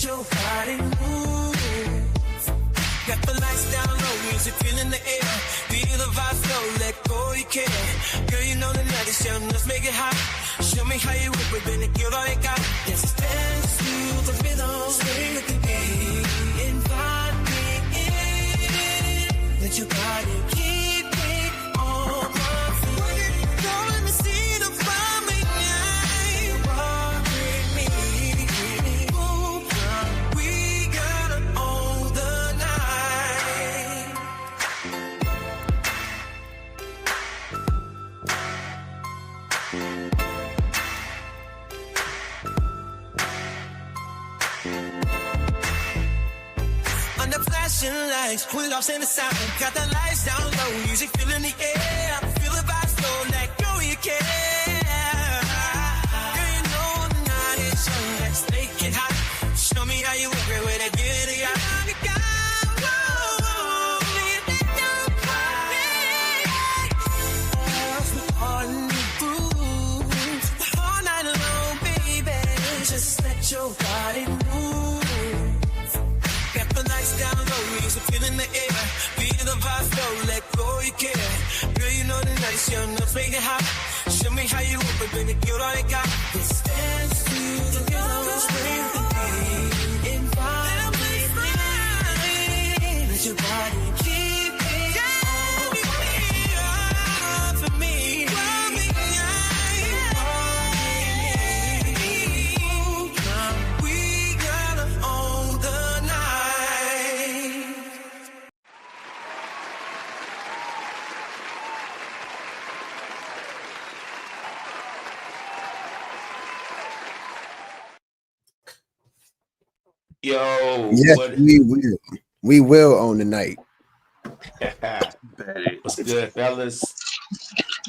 your body move. Got the lights down low, music feeling the air. Feel the vibe flow, let go, you care. Girl, you know the night is young, let's make it hot. Show me how you whip it, baby, give all you got. Let's dance to the rhythm, swing with the beat. Invite me in, let your body keep me on my feet. Don't let me see the fire, make me walk with me. Boom, we gotta own the night. Under flashing lights, we lost in the sound. Got the lights down low, music filling the air. Feel the vibe slow, let go, you care. Girl, you know the night is young, let's make it hot. Show me how you work it with a good got. Just let your body move. Got the lights down low, music feeling the air. Feel the vibe flow, let go, you care. Girl, you know the night's young, let's make it hot. Show me how you work, baby, give all you got. Let's dance to the rhythm, swing the beat. Invite me, let your body keep me on for me. We gotta own the night. Yo, Yes, what? we will. We will own the night. What's good, fellas?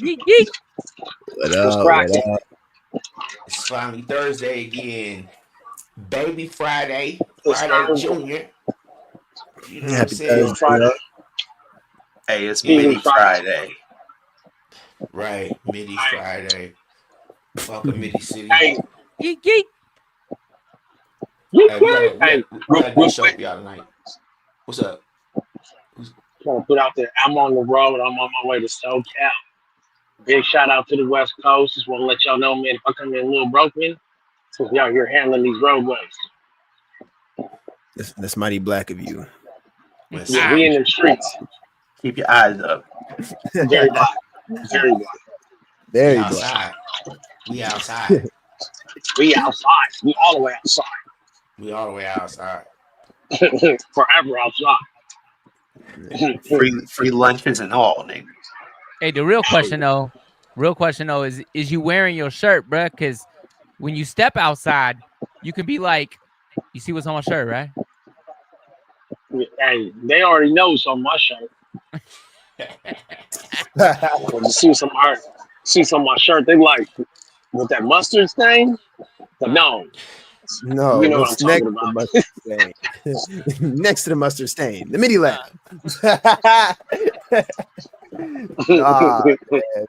Yeet, yeet. What up? What up? It's finally Thursday again. Baby Friday, Friday Junior. You know what I'm Happy saying? Thursday. Hey, it's Yeah. Midi Friday. Right, Midi Friday. Welcome, Midi City. Hey, Yeet, yeet. We got a real good show quick, for y'all tonight. What's up? trying to put out there. I'm on the road. I'm on my way to SoCal. Big shout out to the West Coast. Just want to let y'all know, man, if I come in a little broken, since y'all here handling these roadways. That's mighty black of you. Yeah, we in them streets. Keep your eyes up. Very black. Very black. Very We black. outside. We outside. We outside. We all the way outside. We all the way outside. Forever outside. Free lunches and all, nigga. Hey, the real question though is you wearing your shirt, bruh? Because when you step outside, you can be like, you see what's on my shirt, right? Hey, they already know what's on my shirt. When you see some art, see some on my shirt, they like with that mustard stain. But no, No, you know what what's I'm next talking to the about. mustard stain? Next to the mustard stain, the Midi lab. Man.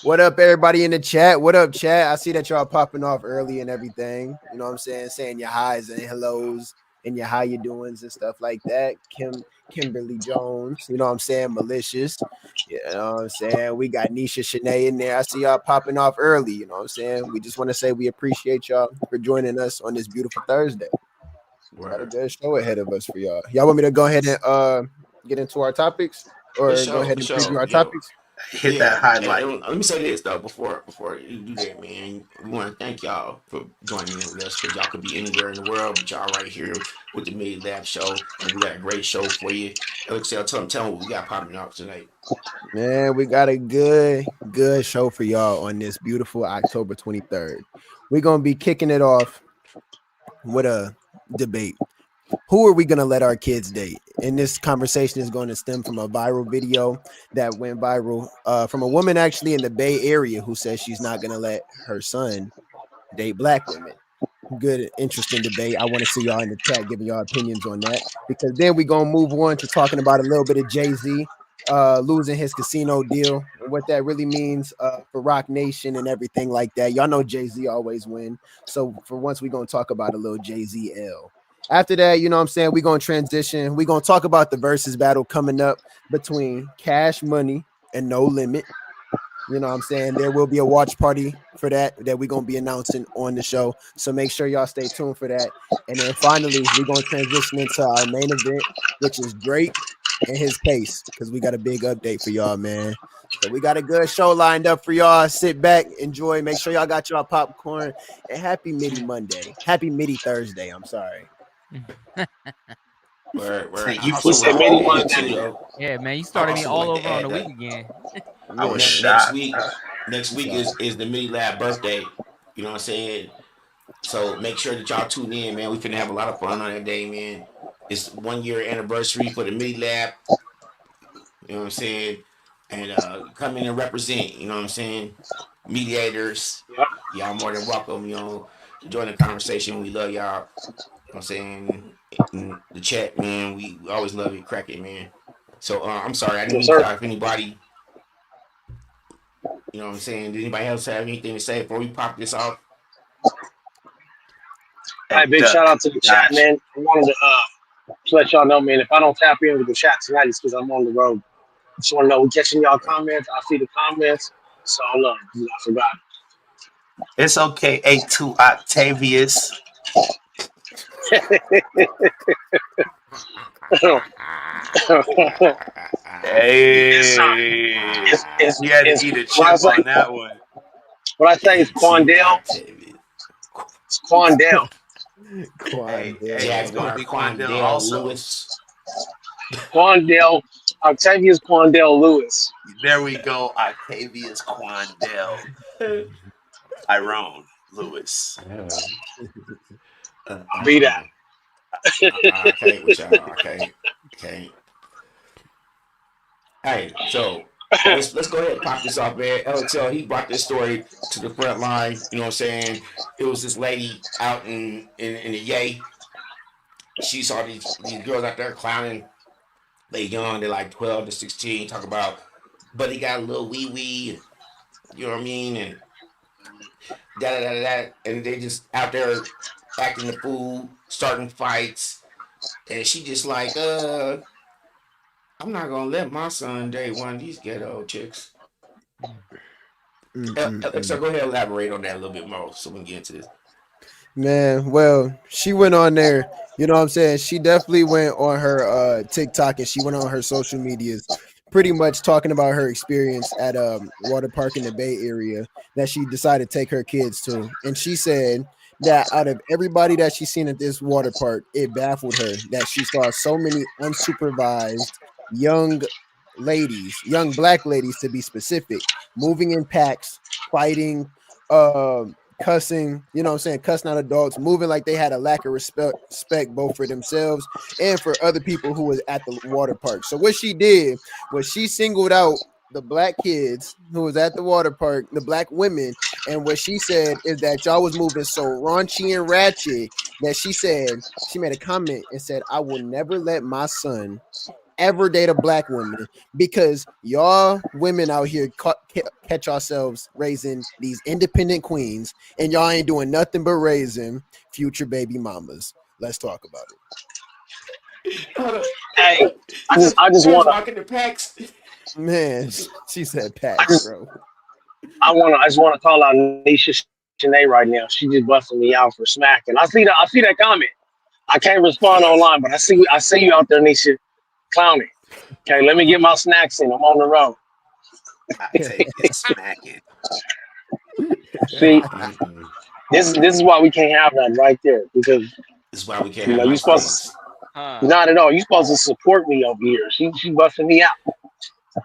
What up, everybody in the chat? What up, chat? I see that y'all popping off early and everything. You know what I'm saying? Saying your highs and hellos and your how you doings and stuff like that. Kimberly Jones, you know what I'm saying? Malicious. You know what I'm saying? We got Nisha Shanae in there. I see y'all popping off early. You know what I'm saying? We just want to say we appreciate y'all for joining us on this beautiful Thursday. Got a good show ahead of us for y'all. Y'all want me to go ahead and get into our topics or go ahead and preview our topics? Hit that highlight. And let me say this though before you do that, man. We want to thank y'all for joining in with us because y'all could be anywhere in the world, but y'all right here with the Midi Lab show, and we got a great show for you. Alex, tell them what we got popping up tonight. Man, we got a good show for y'all on this beautiful October 23rd. We're gonna be kicking it off with a debate. Who are we going to let our kids date? And this conversation is going to stem from a viral video that went viral from a woman actually in the Bay Area who says she's not going to let her son date black women. Good, interesting debate. I want to see y'all in the chat giving y'all opinions on that, because then we're going to move on to talking about a little bit of Jay-Z losing his casino deal and what that really means for Rock Nation and everything like that. Y'all know Jay-Z always win. So for once, we're going to talk about a little Jay-Z L. After that, you know what I'm saying, we're going to transition. We're going to talk about the versus battle coming up between Cash Money and No Limit. You know what I'm saying? There will be a watch party for that we're going to be announcing on the show. So make sure y'all stay tuned for that. And then finally, we're going to transition into our main event, which is Drake and his pace, because we got a big update for y'all, man. So we got a good show lined up for y'all. Sit back, enjoy. Make sure y'all got y'all popcorn. And happy Midi Monday. Happy Midi Thursday. I'm sorry. Where Hey, you I We also said want to Midi add too, Monday. though. Yeah, man, you I started me also would all like to over on add the week that again. I was Man, next shocked. week, is the Midi Lab birthday. You know what I'm saying? So make sure that y'all tune in, man. We finna have a lot of fun on that day, man. It's 1 year anniversary for the Midi Lab. You know what I'm saying? And come in and represent. You know what I'm saying? Mediators, Yep. y'all more than welcome. You know, to join the conversation. We love y'all. You know what I'm saying? In the chat, man. We always love it, crack it, man. So I'm sorry, I didn't Yes, mean to sir. cut off anybody. You know what I'm saying? Did anybody else have anything to say before we pop this off? All right, Hey, big shout Duck, out to the chat, Josh. man. I wanted to just let y'all know, man, if I don't tap in with the chat tonight, it's because I'm on the road. Just want to know, we catching y'all comments. I see the comments. So, look, I forgot. It's okay, A2 Octavius. Yes, sir. Hey, you had to It's eat a what I chip say. on that one. What I say is A2 Quandale. Octavius. It's Quandale. Hey, it's gonna Jaguar be Quandale Quandale also. Lewis. Quandale. Octavius Quandale Lewis. There we go, Octavius Quandale Tyrone Lewis. I'll be that. I can't with y'all. I can't. Hey, so let's go ahead and pop this off, man. LTL, he brought this story to the front line. You know what I'm saying? It was this lady out in the Yay. She saw these girls out there clowning. They young, they're like 12 to 16. Talk about, but he got a little wee wee. You know what I mean? And da da da da. And they just out there acting the fool, starting fights. And she just like, I'm not gonna let my son date one of these ghetto chicks. Alexa, go ahead and elaborate on that a little bit more so we can get into this. Man, well, she went on there, you know what I'm saying? She definitely went on her TikTok and she went on her social medias pretty much talking about her experience at water park in the Bay Area that she decided to take her kids to. And she said that out of everybody that she's seen at this water park, it baffled her that she saw so many unsupervised young ladies, young black ladies to be specific, moving in packs, fighting, cussing, you know what I'm saying, cussing out adults, moving like they had a lack of respect both for themselves and for other people who was at the water park. So what she did was she singled out the black kids who was at the water park, the black women, and what she said is that y'all was moving so raunchy and ratchet that she said, she made a comment and said, I will never let my son ever date a black woman because y'all women out here catch yourselves raising these independent queens and y'all ain't doing nothing but raising future baby mamas. Let's talk about Hey, I just, There's, I just there's wanna, walking the packs. it. Man, she said I packs, just, bro. I just wanna call out Nisha Shanae right now. She just busting me out for smacking. I see that comment. I can't respond online, but I see you out there, Nisha, clowning. Okay, let me get my snacks in. I'm on the road. Octavius smacking. See, this is why we can't have that right there because This is why we can't have you nice supposed things. to, not at all. You supposed to support me over here. She busting me out.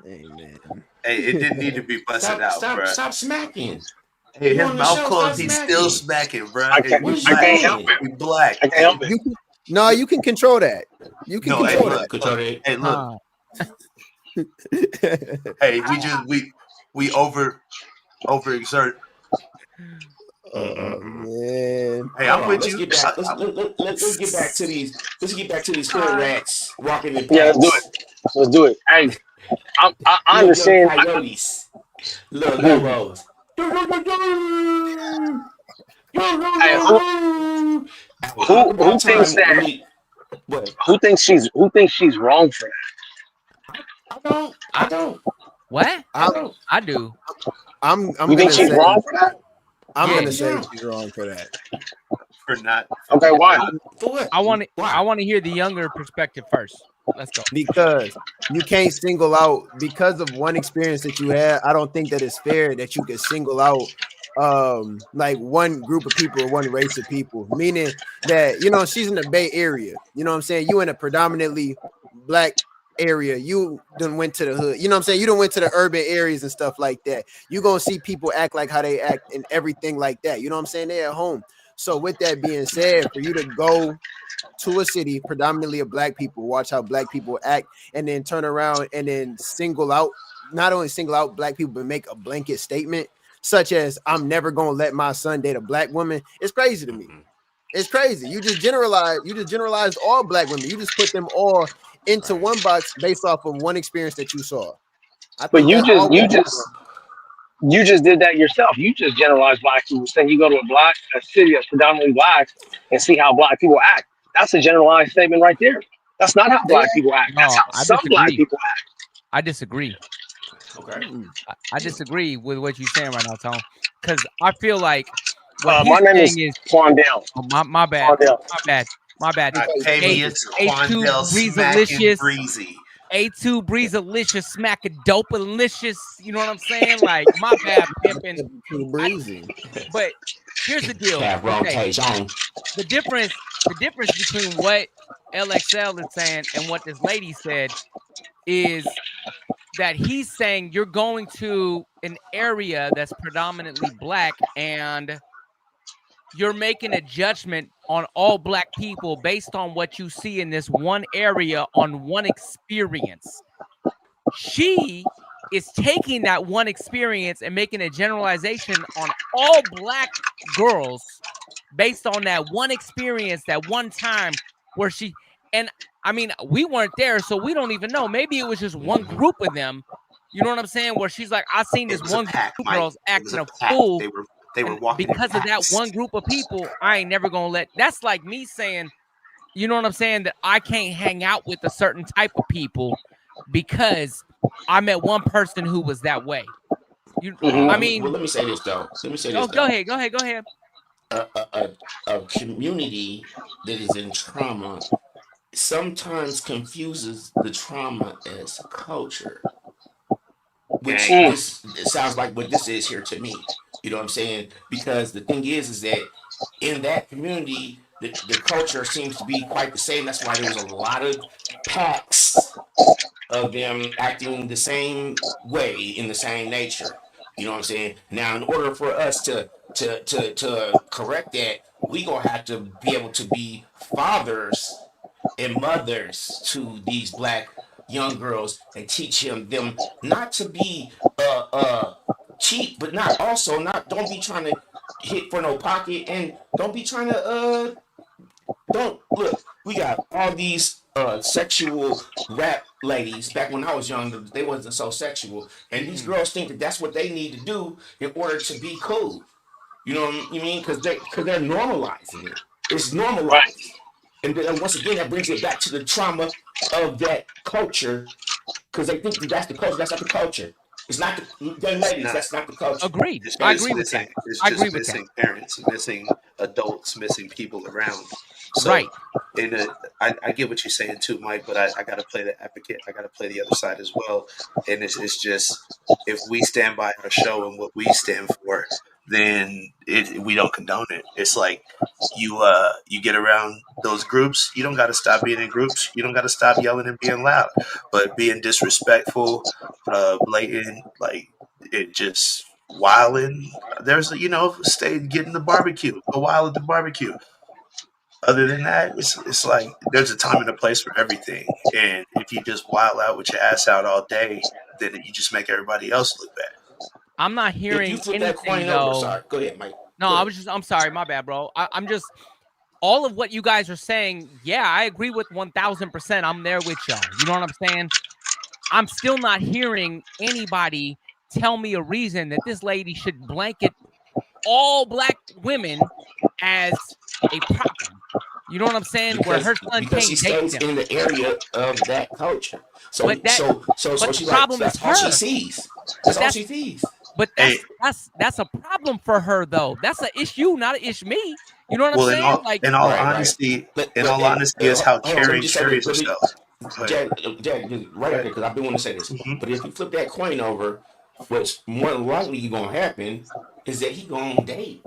Amen. Hey, it didn't need to be busted Stop, out, stop, bruh. stop smacking. Hey, You his on the mouth show? Stop closed. He's still smacking. smacking, bruh. Hey, What we is you I black. can't help doing? it. We black. I can't Hey, help it. You can control that. You can no. Hey, control Okay, look, control look. that. Hey, look. Huh. that. Hey, we overexert. Oh man. Hey, Hold I'm on. with Let's you. get back. Let's get back to these. Let's get back to these hood rats walking in Yeah, let's do packs. it. Let's do it. Hey, I Little young understand. coyotes. Little lobos. Hey, Talk who about thinks time when that? we. What? Who thinks she's wrong for that? I don't. I don't. What? I I'm don't. I do. I'm You think gonna she's say wrong for that? Yeah. Yeah. she's wrong for that. for not for Okay, being why? not. For what? I want to. I Why? want to hear the younger perspective first. Let's go. Because you can't single out because of one experience that you had. I don't think that it's fair that you could single out like one group of people or one race of people, meaning that she's in the Bay Area, you know what I'm saying, you in a predominantly black area, you done went to the hood, you know what I'm saying, you done went to the urban areas and stuff like that, you gonna see people act like how they act and everything like that, you know what I'm saying, they're at home. So with that being said, for you to go to a city predominantly of black people, watch how black people act, and then turn around and then single out, not only single out black people, but make a blanket statement such as I'm never gonna let my son date a black woman. It's crazy to me. Mm-hmm. It's crazy. You just generalized all black women. You just put them all into Right. one box based off of one experience that you saw. I But think that always you just did that yourself. You just generalized black people, saying you go to a city that's predominantly black and see how black people act. That's a generalized statement right there. That's not how they black people act. That's No, how I some black disagree. people act. I disagree. Okay. I disagree with what you're saying right now, Tone. Because I feel like what My he's name is saying is, Quandale. oh, my bad, Quandale. my bad, my bad. A Octavius A2 Quandale smacking Breezalicious, breezy. A2 Breezalicious, smack a dopalicious. You know what I'm saying? Like my bad, pimping. too I, breezy. but here's the deal. Have wrong Okay, taste on. the difference between what LXL is saying and what this lady said is that he's saying you're going to an area that's predominantly black and you're making a judgment on all black people based on what you see in this one area on one experience. She is taking that one experience and making a generalization on all black girls based on that one experience, that one time where she, and I mean, we weren't there, so we don't even know. Maybe it was just one Mm-hmm. group of them. You know what I'm saying? Where she's like, I seen It this was a one pack, group of Mike. girls It was acting a a pack. fool, They were and walking in because of that packs. one group of people, I ain't never gonna let. That's like me saying, you know what I'm saying, that I can't hang out with a certain type of people because I met one person who was that way. You, Hmm. I Well, mean, let me say this though. Let me say this go though. ahead, go ahead, go ahead. A community that is in trauma sometimes confuses the trauma as culture, which Gang. Mm. this it sounds like what this is here to me. You know what I'm saying? Because the thing is that in that community, the culture seems to be quite the same. That's why there was a lot of packs of them acting the same way in the same nature. You know what I'm saying? Now, in order for us to correct that, we gonna have to be able to be fathers and mothers to these black young girls and teach them not to be cheap, but not also not don't be trying to hit for no pocket and don't be trying to don't look. We got all these sexual rap ladies. Back when I was young, they wasn't so sexual, and these girls think that that's what they need to do in order to be cool. You know what I mean? Because they're normalizing it. It's Right. normalized, and then once again that brings it back to the trauma of that culture because they think that that's the culture. That's not the culture. It's not the young It's ladies. not. That's not the culture. Agreed. It's I Hey, just agree with missing. that. It's I agree just with that. missing parents, missing adults, missing people around. So, Right. in a, I get what you're saying too, Mike. But I got to play the advocate. I got to play the other side as well. And it's just if we stand by our show and what we stand for, then we don't condone it. It's like you get around those groups. You don't got to stop being in groups. You don't got to stop yelling and being loud. But being disrespectful, blatant, like it just wilding. There's stay getting the barbecue, go wild at the barbecue. Other than that, it's like there's a time and a place for everything. And if you just wild out with your ass out all day, then you just make everybody else look bad. I'm not if you hearing flip that anything coin over, though. sorry. Go ahead, Mike. No, Go I ahead. was just. I'm sorry, my bad, bro. I'm just. All of what you guys are saying, yeah, I agree with 1000%. I'm there with y'all. You know what I'm saying? I'm still not hearing anybody tell me a reason that this lady should blanket all black women as a problem. You know what I'm saying? Where her son Because she can't date stays them. in the area of that culture. So But that but the she's like, problem so is that's all she her. sees. But That's all she sees. Hey, that's a problem for her though. That's a issue, not an issue me. You know what I'm well, saying? Like Right. in But all honesty, is how hold on. Let me Carrie just say this. carries Let me, herself. Go ahead. Jack, right Go out ahead. there, because I've been wanting to say this. Hmm. But if you flip that coin over, what's more than likely gonna happen is that he gonna date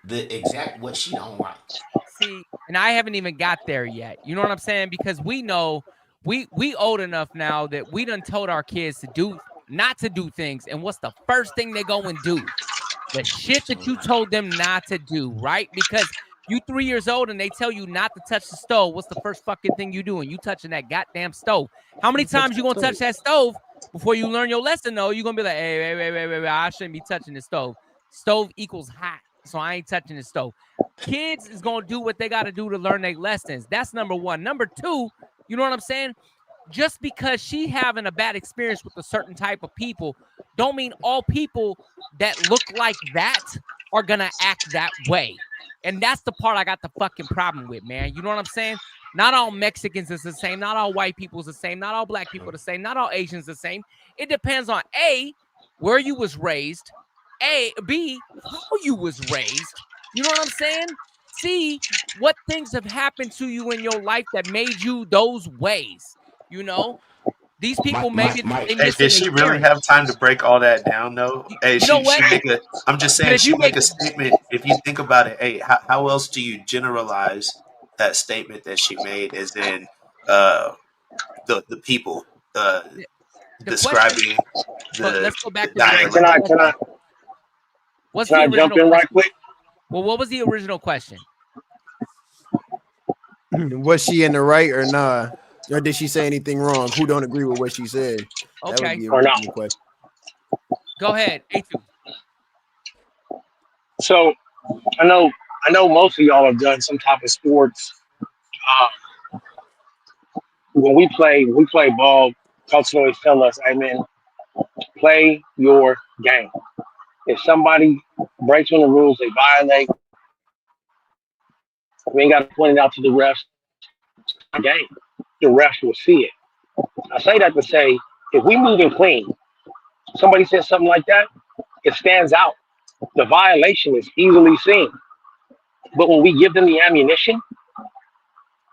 the exact what she don't like. see, and I haven't even got there yet. You know what I'm saying? Because we know we old enough now that we done told our kids to do not to do things. And what's the first thing they go and do? The shit that you told them not to do, right? Because you 3 years old and they tell you not to touch the stove. What's the first fucking thing you doing? You touching that goddamn stove. How many times you gonna touch that stove before you learn your lesson? Though you gonna be like, hey, wait, I shouldn't be touching the stove. Stove equals hot, so I ain't touching the stove. Kids is gonna do what they got to do to learn their lessons. That's number one. Number two, you know what I'm saying? Just because she having a bad experience with a certain type of people don't mean all people that look like that are gonna act that way. And that's the part I got the fucking problem with, man. You know what I'm saying? Not all Mexicans is the same, not all white people is the same, not all black people the same, not all Asians the same. It depends on A, where you was raised, B, how you was raised. You know what I'm saying? C, what things have happened to you in your life that made you those ways. You know, these people maybe they Hey, did missing their she really parents. have time to break all that down though? Hey, You know she what? make a. I'm just But saying if she you make make a statement. If you think about it, hey, how else do you generalize that statement that she made? As in, uh, the people the question, describing but the let's go back to the dialect. original Can I can I question. What's can the I jump original in right question? quick? Well, what was the original question? Was she in the right or nah? Or did she say anything wrong? Who don't agree with what she said? That was Okay, the Or not? original question. go ahead. A2. So I know most of y'all have done some type of sports. When we play ball, coaches always tell us, "Hey man, play your game. If somebody breaks one of the rules, they violate. We ain't got to point it out to the refs. It's our game. The refs will see it." I say that to say, if we moving clean, somebody says something like that, it stands out. The violation is easily seen. But when we give them the ammunition,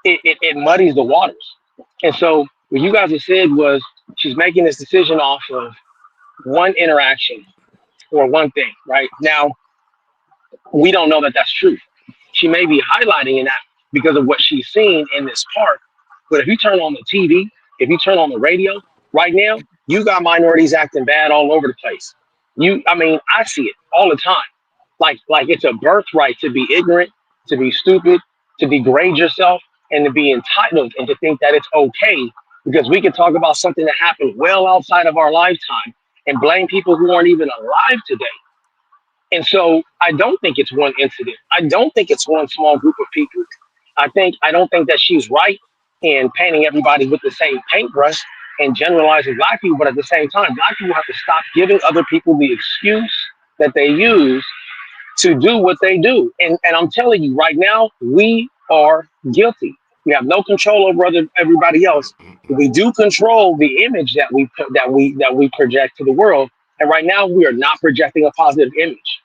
it muddies the waters. And so what you guys have said was she's making this decision off of one interaction or one thing, right? Now, we don't know that that's true. She may be highlighting in that because of what she's seen in this park. But if you turn on the TV, if you turn on the radio right now, you got minorities acting bad all over the place. I mean, I see it all the time. Like it's a birthright to be ignorant, to be stupid, to degrade yourself, and to be entitled and to think that it's okay because we can talk about something that happened well outside of our lifetime and blame people who aren't even alive today. And so I don't think it's one incident. I don't think it's one small group of people. I don't think that she's right in painting everybody with the same paintbrush and generalizing black people, but at the same time, black people have to stop giving other people the excuse that they use to do what they do. And I'm telling you right now, we are guilty. We have no control over everybody else. We do control the image that we project to the world. And right now, we are not projecting a positive image.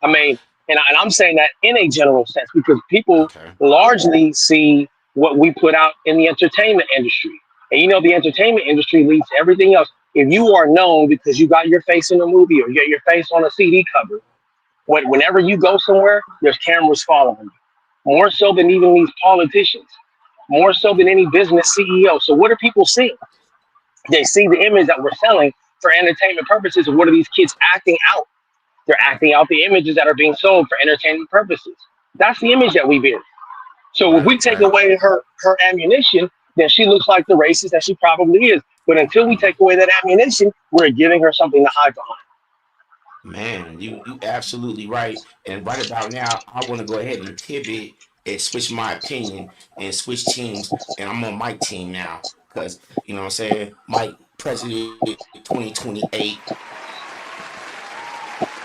I mean, and I'm saying that in a general sense because people Okay. largely see what we put out in the entertainment industry. And the entertainment industry leads to everything else. If you are known because you got your face in a movie or you get your face on a CD cover, whenever you go somewhere, there's cameras following you. More so than even these politicians, more so than any business CEO. So what are people seeing? They see the image that we're selling for entertainment purposes. And what are these kids acting out? They're acting out the images that are being sold for entertainment purposes. That's the image that we bear. So if we take Right. away her ammunition, then she looks like the racist that she probably is. But until we take away that ammunition, we're giving her something to hide behind. Man, you absolutely right. And right about now, I want to go ahead and pivot and switch my opinion and switch teams. And I'm on Mike team now because you know what I'm saying. Mike, President 2028.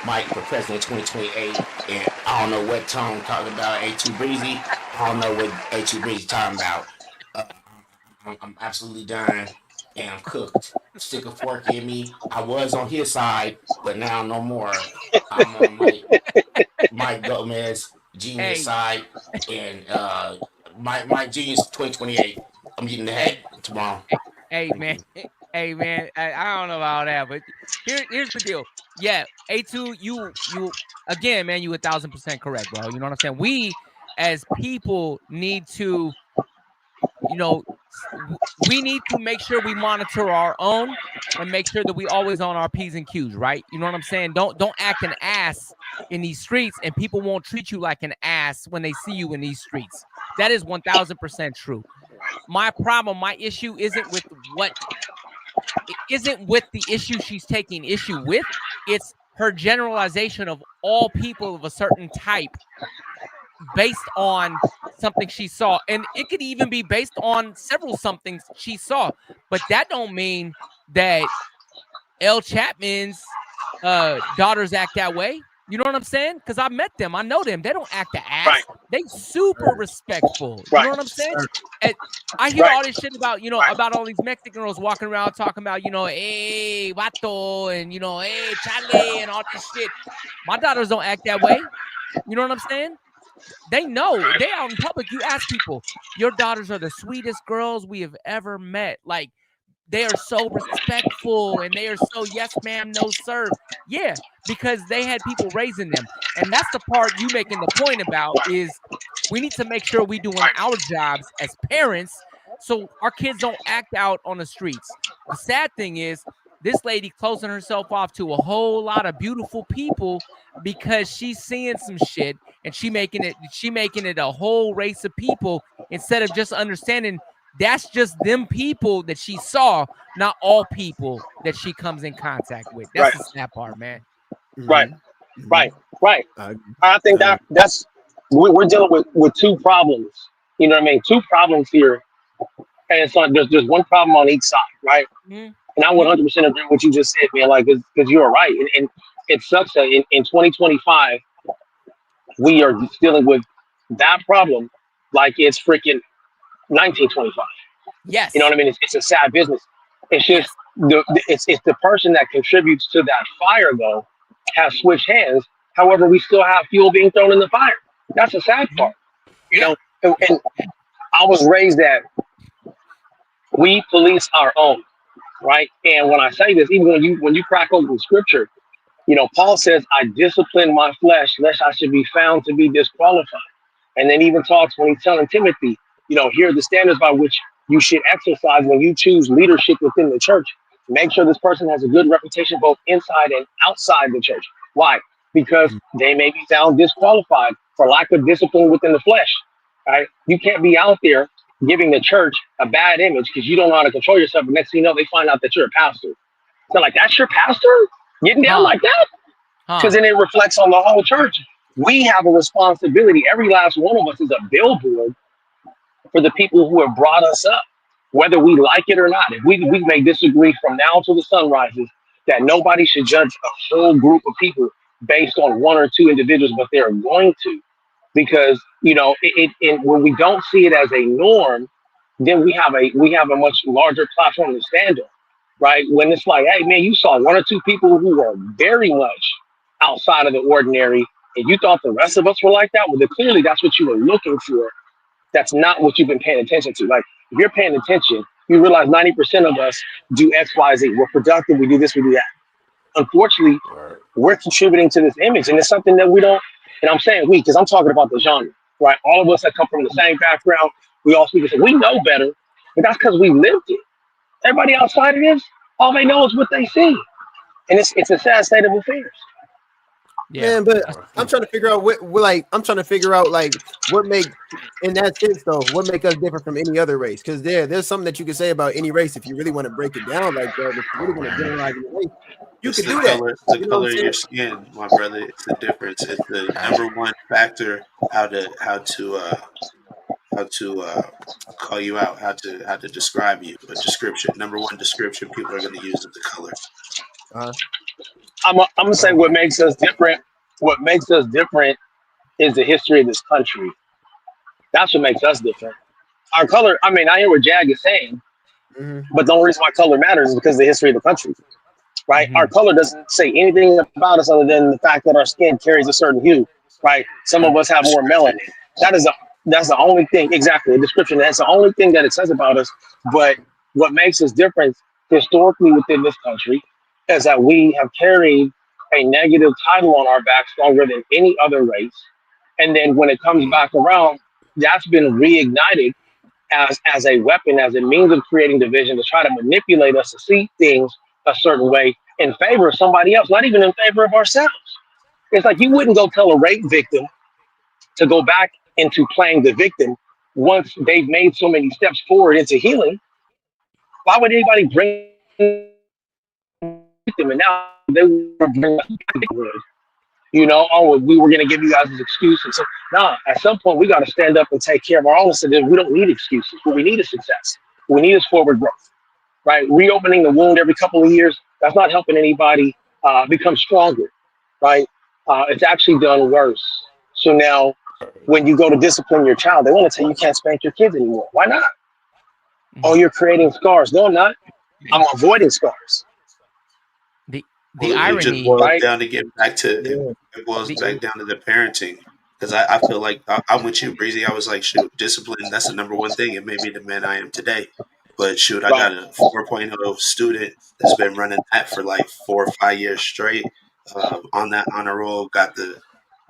Mike for president 2028, and I don't know what Tone talking about. A2 Breezy. I don't know what A2 Breezy talking about. Uh, I'm absolutely done, and I'm cooked. Stick a fork in me. I was on his side, but now no more. I'm on Mike Gomez Genius Hey, side, and Mike Genius 2028. I'm getting the hat hey, tomorrow. hey, Thank man. you. Hey, man. I don't know about that, but here's the deal. Yeah, A2, you again, man. You 1,000% correct, bro. You know what I'm saying? We as people need to, you know, we need to make sure we monitor our own and make sure that we always on our P's and Q's, right? You know what I'm saying? Don't act an ass in these streets, and people won't treat you like an ass when they see you in these streets. That is 1,000% true. My problem, my issue isn't with the issue she's taking issue with. It's her generalization of all people of a certain type based on something she saw, and it could even be based on several somethings she saw, but that don't mean that L.Chatman's daughters act that way. You know what I'm saying? Because I met them, I know them. They don't act the Right, ass. They super respectful. You right, know what I'm saying? And I hear right, all this shit about, right, about all these Mexican girls walking around talking about, hey, vato, and hey, chale, and all this shit. My daughters don't act that way. You know what I'm saying? They know. They out in public. You ask people, your daughters are the sweetest girls we have ever met. Like, they are so respectful and they are so yes ma'am, no sir. Yeah, because they had people raising them. And that's the part you making the point about is we need to make sure we doing right, our jobs as parents so our kids don't act out on the streets. The sad thing is this lady closing herself off to a whole lot of beautiful people because she's seeing some shit, and she making it a whole race of people instead of just understanding that's just them people that she saw, not all people that she comes in contact with. That's right, the sad part, man. right, Mm-hmm. Mm-hmm. right, right. I agree. I think I agree. that's we're dealing with two problems. You know what I mean? Two problems here, and it's like there's one problem on each side, right? And I Mm-hmm. 100% agree with what you just said, man. Like, because you're right, and it sucks that in 2025 we are dealing with that problem like it's freaking 1925. You know what Yes. I mean? It's a sad business. It's just Yes. it's the person that contributes to that fire though has switched hands. However, we still have fuel being thrown in the fire. That's the sad Mm-hmm. part, you Yeah. know. And I was raised that we police our own, right? And when I say this, even when you crack open scripture, Paul says, "I discipline my flesh, lest I should be found to be disqualified." And then even talks when he's telling Timothy, here are the standards by which you should exercise when you choose leadership within the church. Make sure this person has a good reputation both inside and outside the church. Why? Because they may be found disqualified for lack of discipline within the flesh. Right? You can't be out there giving the church a bad image because you don't know how to control yourself. And next thing you know, they find out that you're a pastor. So like, that's your pastor getting down Huh. like that? Because Huh. then it reflects on the whole church. We have a responsibility. Every last one of us is a billboard for the people who have brought us up, whether we like it or not. If we may disagree from now till the sun rises, that nobody should judge a whole group of people based on one or two individuals, but they're going to, because when we don't see it as a norm, then we have a much larger platform to stand on, right? When it's like, hey man, you saw one or two people who were very much outside of the ordinary, and you thought the rest of us were like that. Well, then clearly that's what you were looking for. That's not what you've been paying attention to. Like, if you're paying attention, you realize 90% of us do X, Y, Z. We're productive. We do this. We do that. Unfortunately, Or we're contributing to this image, and it's something that we don't. And I'm saying we because I'm talking about the genre, right? All of us that come from the same background, we all speak. We know better, but that's because we lived it. Everybody outside of this, all they know is what they see, and it's a sad state of affairs. Yeah. Man, but That's or the I'm truth. trying to figure out I'm trying to figure out like what make in that sense though, what make us different from any other race? Because there's something that you can say about any race if you really want to break it down like that. If you really want to generalize any race, you It's could the do that. color, the You know what I'm color of saying? your skin, my brother. It's the difference. It's the number one factor how to call you out, how to describe you. A description. Number one description people are going to use is the color. Uh, I'm gonna say what makes us different. What makes us different is the history of this country. That's what makes us different. Our color. I mean, I hear what Jag is saying, Mhm. but the only reason why color matters is because of the history of the country. Right? Our Mm-hmm. color doesn't say anything about us other than the fact that our skin carries a certain hue. Right? Some of us have more melanin. That is a that's the only thing exactly a description. That's the only thing that it says about us. But what makes us different historically within this country is that we have carried a negative title on our backs longer than any other race. And then when it comes back around, that's been reignited as a weapon, as a means of creating division to try to manipulate us to see things a certain way in favor of somebody else, not even in favor of ourselves. It's like you wouldn't go tell a rape victim to go back into playing the victim once they've made so many steps forward into healing. Why would anybody bring them and now they were bring us back to the oh, we were going to give you guys this excuse. And so, nah, at some point, we got to stand up and take care of our own. So we don't need excuses. What we need is success. What we need is forward growth, right? Reopening the wound every couple of years, that's not helping anybody become stronger, right? It's actually done worse. So now, when you go to discipline your child, they want to tell you can't spank your kids anymore. Why not? Oh, you're creating scars. No, I'm not. I'm avoiding scars. The Well, it just irony, boils Right? down to get back to Yeah. it boils the back down to the parenting. Because I feel like I'm with you, Breezy. I was like, shoot, discipline, that's the number one thing. It made me the man I am today. But shoot, I Right. got a 4.0 student that's been running that for like 4 or 5 years straight. On that honor roll, got the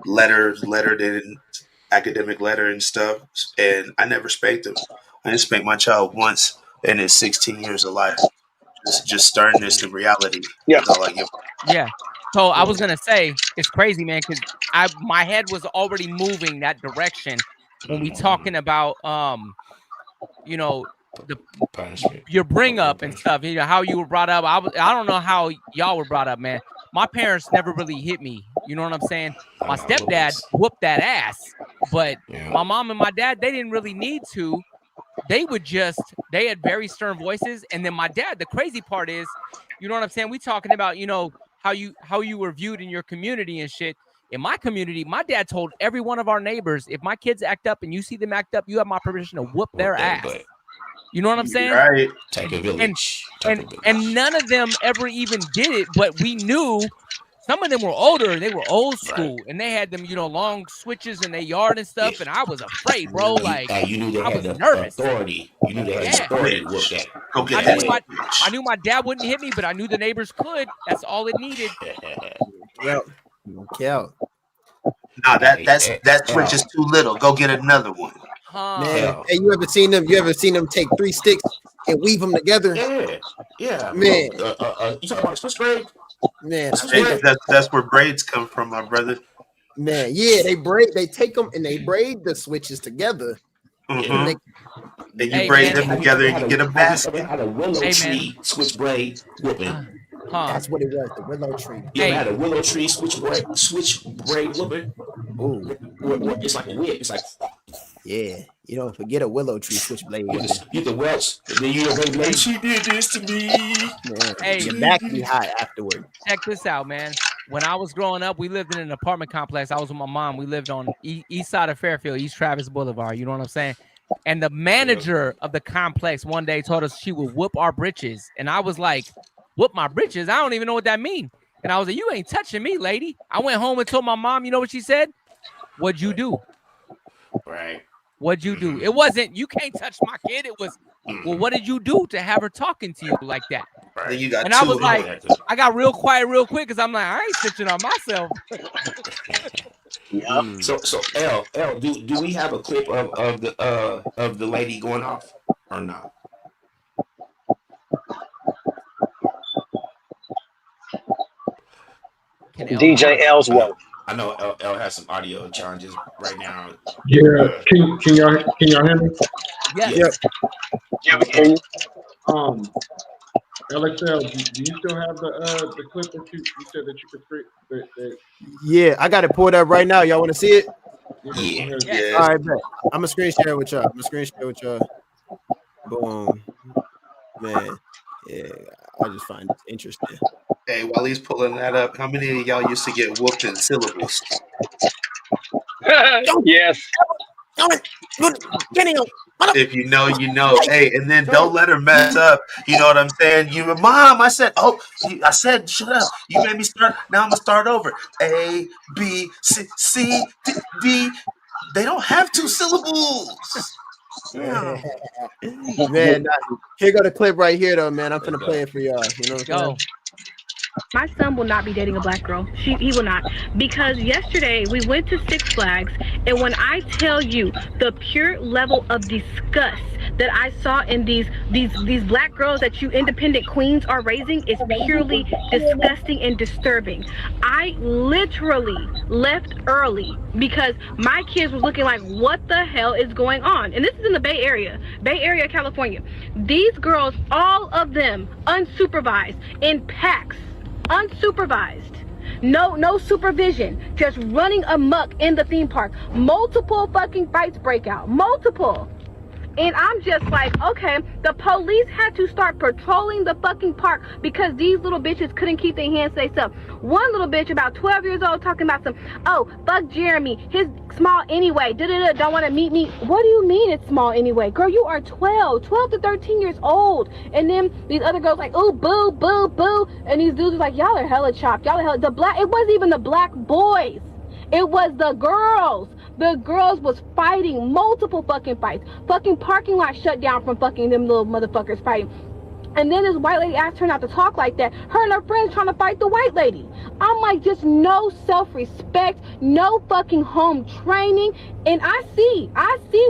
lettered in academic letter and stuff. And I never spanked him. I didn't spank my child once in his 16 years of life. Just starting this to reality Yeah. is all I give. yeah. So I was gonna say it's crazy, man, because my head was already moving that direction when we talking about you know, the Punishment. your bring Corporal up and punishment. stuff. How you were brought up. I don't know how y'all were brought up, man. My parents never really hit me. You know what I'm saying? I My got stepdad whoopings. whooped that ass, but Yeah. my mom and my dad, they didn't really need to. They had very stern voices. And then my dad, the crazy part is, you know what I'm saying? We talking about, how you were viewed in your community and shit. In my community, my dad told every one of our neighbors, if my kids act up and you see them act up, you have my permission to whoop Whoop their that ass. butt. You know what I'm You're saying? right. Take a And village. Take and a and village. none of them ever even did it, but we knew some of them were older, they were old Right. school, and they had them, long switches in their yard and Yeah. stuff. And I was afraid, bro. Like You knew they I had was the nervous. authority. You knew they had the Yeah. authority to whoop Switch. that. Go Whoop get I that knew that my I switch. knew my dad wouldn't hit me, but I knew the neighbors could. That's all it needed. butt. Yep. Okay. Nah, Hey, that switch is L, too little. Go get another one. Huh. Man, L. hey, you ever seen them? You ever seen them take three sticks and weave them together? Yeah. Yeah. Man, You talking about Swiss grade? man, A I Swiss think grade? That's where braids come from, my brother. man, yeah, they take them and they braid the switches together to Yeah. Mm-hmm. make. And you Hey, braid man. them Have you together ever and had you get a have you ever basket. had a willow Hey, man. tree switchblade whooping? Uh, huh. That's what it was, the willow tree. You ever Hey, had a willow tree switchblade whooping? Oh, It's like a whip. It's like yeah, you don't forget a willow tree switchblade whooping. you the welch. Then you know, like hey, she did this to me. Man, hey. your back be high afterward. Check this out, man. When I was growing up, we lived in an apartment complex. I was with my mom. We lived on east side of Fairfield, East Travis Boulevard. You know what I'm saying? And the Yeah. manager of the complex one day told us she would whoop our britches. And I was like, whoop my britches? I don't even know what that means. And I was like, you ain't touching me, lady. I went home and told my mom, you know what she said? What'd you do? Right. What'd you do? It wasn't, you can't touch my kid. It was, well, what did you do to have her talking to you like that? Then Right. you got And I two was of them. like, I got real quiet real quick because I'm like, I ain't snitching on myself. Yeah. Mm. So L, do we have a clip of the lady going off or not? Can L hear DJ us? I know Ellsworth. L has some audio challenges right now. Yeah, Uh, can y'all hear me? Yes. Yep. yes. Yeah, we can hear you. Um, LXL, do you still have the clip that you said that you could that Yeah, I got it pulled up right now. Y'all want to see it? yeah, go Yeah. ahead. Yes. Yeah. All right, bet. I'm gonna screen share with y'all. Boom, man. Yeah, I just find this interesting. Hey, while he's pulling that up, how many of y'all used to get whooped in syllables? Yes. If you know, you know. Hey, and then don't let her mess up. You know what I'm saying? You, mom. I said, I said, shut up. You made me start. Now I'm gonna start over. A B C D. They don't have 2 syllables. Yeah. Man, here go the clip right here, though, man. I'm Let's finna go. play it for y'all. You know what I'm saying? My son will not be dating a black girl. He will not. Because yesterday we went to Six Flags, and when I tell you the pure level of disgust that I saw in these black girls that you independent queens are raising is purely disgusting and disturbing. I literally left early because my kids was looking like, what the hell is going on? And this is in the Bay Area, California. These girls, all of them unsupervised, in packs, unsupervised, no supervision, just running amok in the theme park. Multiple fucking fights break out, multiple. And I'm just like, okay, the police had to start patrolling the fucking park because these little bitches couldn't keep their hands to themselves. One little bitch about 12 years old talking about fuck Jeremy, his small anyway, don't want to meet me. What do you mean it's small anyway? Girl, you are 12 to 13 years old. And then these other girls like, ooh, boo, boo, boo. And these dudes are like, y'all are hella chopped. It wasn't even the black boys. It was the girls. The girls was fighting, multiple fucking fights. Fucking parking lot shut down from fucking them little motherfuckers fighting. And then this white lady asked her not to talk like that. Her and her friends trying to fight the white lady. I'm like, just no self-respect, no fucking home training. And I see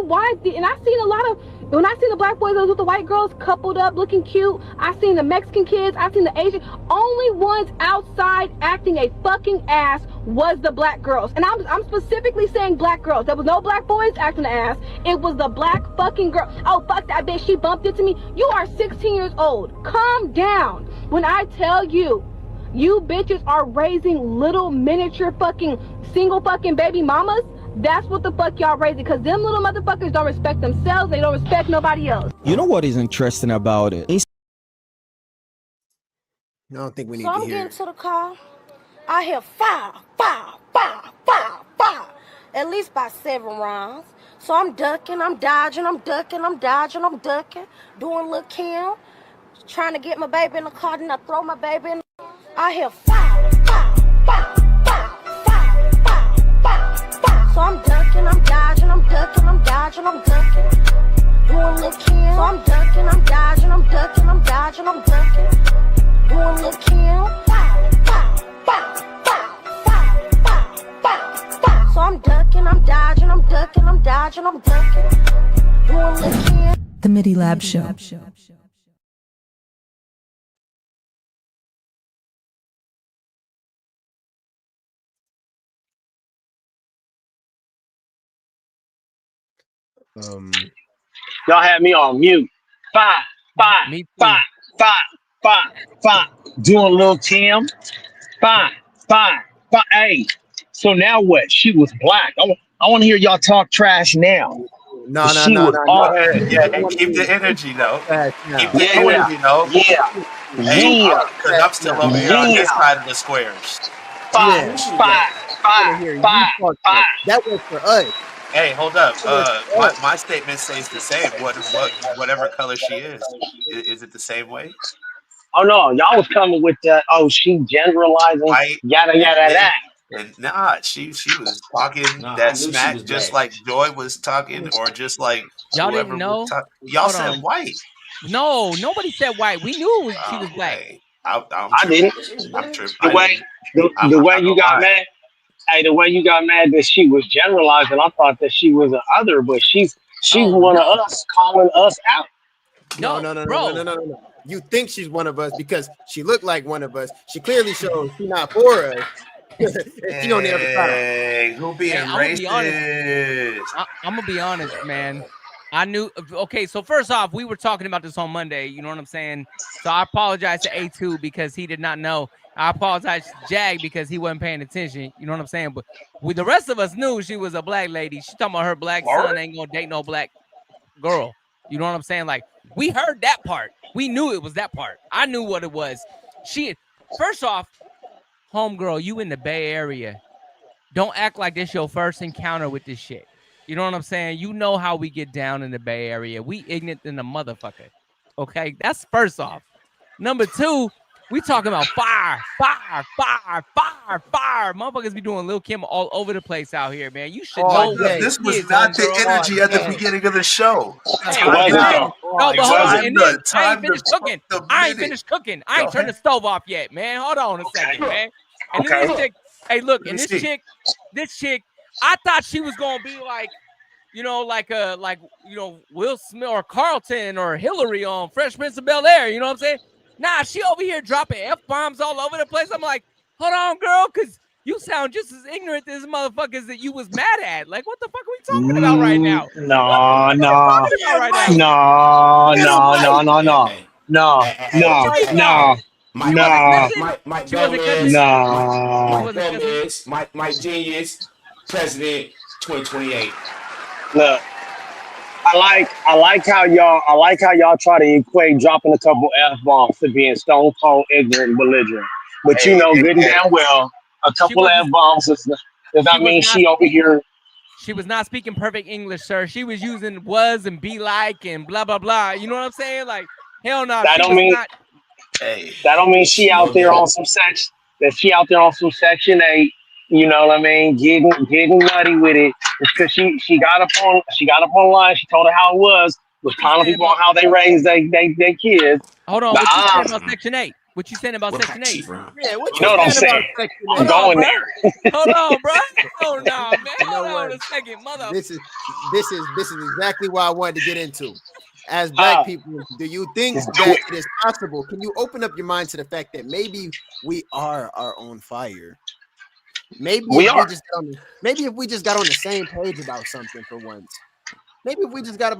why. And I seen a lot of, when I seen the black boys with the white girls coupled up looking cute, I seen the Mexican kids, I seen the Asian. Only ones outside acting a fucking ass was the black girls. And I'm specifically saying black girls. There was no black boys acting an ass. It was the black fucking girl. Oh, fuck that bitch, she bumped into me. You are 16 years old. Calm down. When I tell you, you bitches are raising little miniature fucking single fucking baby mamas, that's what the fuck y'all raising. Because them little motherfuckers don't respect themselves. They don't respect nobody else. You know what is interesting about it? I don't think we need to hear. So I'm getting to the car. I hear fire, fire, fire, fire, fire. At least by 7 rounds. So I'm ducking, I'm dodging, I'm ducking, I'm dodging, I'm ducking. Doing little Kim. Trying to get my baby in the car, then I throw my baby in the car. I hear fire, fire, fire, fire, fire, fire, fire, fire. So I'm ducking, I'm dodging, I'm ducking, I'm dodging, I'm ducking. Doing little Kim. So I'm ducking, I'm dodging, I'm ducking, I'm dodging, I'm ducking. Doing little Kim. Fire, fire, fire, fire, fire, fire, fire, fire. So I'm ducking, I'm dodging, I'm ducking, I'm dodging, I'm ducking. Doing little Kim. The Midi Lab Show. Y'all had me on mute. Fire, fire, Me too. fire, fire, fire, fire. Doing little Tim. Fire, fire, fire. Hey, so now what? She was black. I want to hear y'all talk trash now. No. Go ahead. Yeah, and keep the energy though. Keep the energy though. Hey, because I'm still over here on this side of the squares. Fire, fire, fire, fire, fire. That was for us. Hey, hold up. My statement stays the same. Whatever color she is it the same way? Oh no, y'all was coming with that. Oh, she generalizing. White, Yada yada yada. And nah, she was talking Nah, I that knew she smack was just black. like Joy was talking, or just like Y'all whoever didn't know? was talking. Y'all Hold said on. white. No, nobody said white. We knew she was black. Hey, I'm I tripping. didn't. She was I'm black. tripping. The I way didn't. the I'm way not you gonna got lie. mad. Hey, the way you got mad that she was generalizing, I thought that she was an other, but she's Oh, one no. of us, calling us out. No, bro. No. You think she's one of us because she looked like one of us. She clearly shows she's not for us. She on the other side. Hey, who being Hey, I'm gonna be honest. racist? I'm gonna be honest, man. I knew. Okay, so first off, we were talking about this on Monday. You know what I'm saying? So I apologize to A2 because he did not know. I apologize to Jag because he wasn't paying attention. You know what I'm saying? But the rest of us knew she was a black lady. She talking about her black son ain't gonna date no black girl. You know what I'm saying? Like, we heard that part. We knew it was that part. I knew what it was. First off, homegirl, you in the Bay Area. Don't act like this your first encounter with this shit. You know what I'm saying? You know how we get down in the Bay Area. We ignorant than a motherfucker. Okay, that's first off. Number two, we talking about fire. Motherfuckers be doing Lil Kim all over the place out here, man. You should know what day. it This was is, not the homegirl. energy at the day. beginning of the show. Hey, It wasn't and then though. no, It but hold on, wasn't. and then I ain't Time finished to cooking. the I ain't minute. finished cooking. I ain't Go turned the ahead. stove off yet, man. Hold on a second, man. And then Okay. this chick, hey, look, Let and me see. this chick, I thought she was gonna be like, like Will Smith or Carlton or Hillary on Fresh Prince of Bel-Air. You know what I'm saying? Nah, she over here dropping F-bombs all over the place. I'm like, hold on, girl, because you sound just as ignorant as motherfuckers that you was mad at. Like, what the fuck are we talking about right now? No, What are we no, talking about right now? Mike. no, Little no, no, Mike. no, Hey, no, hey, no, hey, hey, What hey, no, you mean, hey, no? no, hey. She Mike, wasn't no, cussing. Mike She wasn't cussing. Gomez, She no. Mike wasn't cussing. Gomez, Mike Genius, President 2028. Look, I like how y'all try to equate dropping a couple F bombs to being stone cold ignorant and belligerent. But you Hey, know hey, good and hey. damn well a She couple wasn't. F bombs does She not was mean not she over speaking. here. She was not speaking perfect English, sir. She was using was and be like and blah blah blah. You know what I'm saying? Like, hell no, That she don't was mean not. Hey, that don't mean she She out know there better. on some sex that she out there on some section 8, you know what I mean, getting nutty with it. It's cause she got up on line, she told her how it was What you calling saying people about? on how they raise they kids. Hold on. But What you saying about Mm-hmm. Section 8? What you saying about What Section country she 8? from? Yeah, what you you know what I'm saying about saying. Section I'm Hold 8? on, going bro. there. Hold on, bro. Oh no, man. You know Hold what? on a second, mother. This is exactly what I wanted to get into. As black Huh? people, do you think Just do that it. it is possible? Can you open up your mind to the fact that maybe we are our own fire? Maybe We if we are. just got on the same page about something for once. Maybe if we just got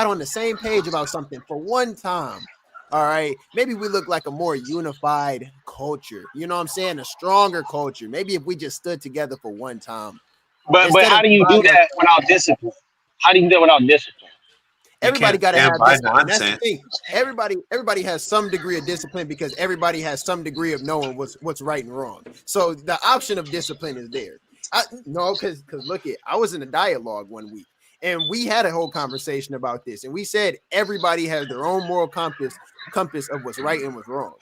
on the same page about something for one time. All right. Maybe we look like a more unified culture. You know what I'm saying? A stronger culture. Maybe if we just stood together for one time But instead how of do you do dividing that ourselves. without discipline? How do you do that without discipline? you Everybody can't got to stand have by discipline. That's the nonsense. thing. Everybody has some degree of discipline because everybody has some degree of knowing what's right and wrong. So the option of discipline is there. No, because look it, I was in a dialogue one week and we had a whole conversation about this, and we said everybody has their own moral compass of what's right and what's wrong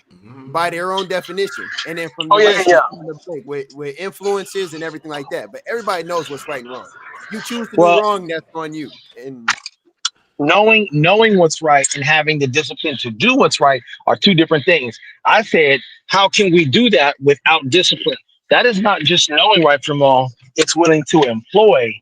by Mm-hmm. their own definition. And then from Oh the yeah, yeah, rest yeah. is fill in the blank with influences and everything like that. But everybody knows what's right and wrong. You choose to do Well, wrong, that's on you. And knowing what's right and having the discipline to do what's right are two different things. I said, how can we do that without discipline? That is not just knowing right from wrong, it's willing to employ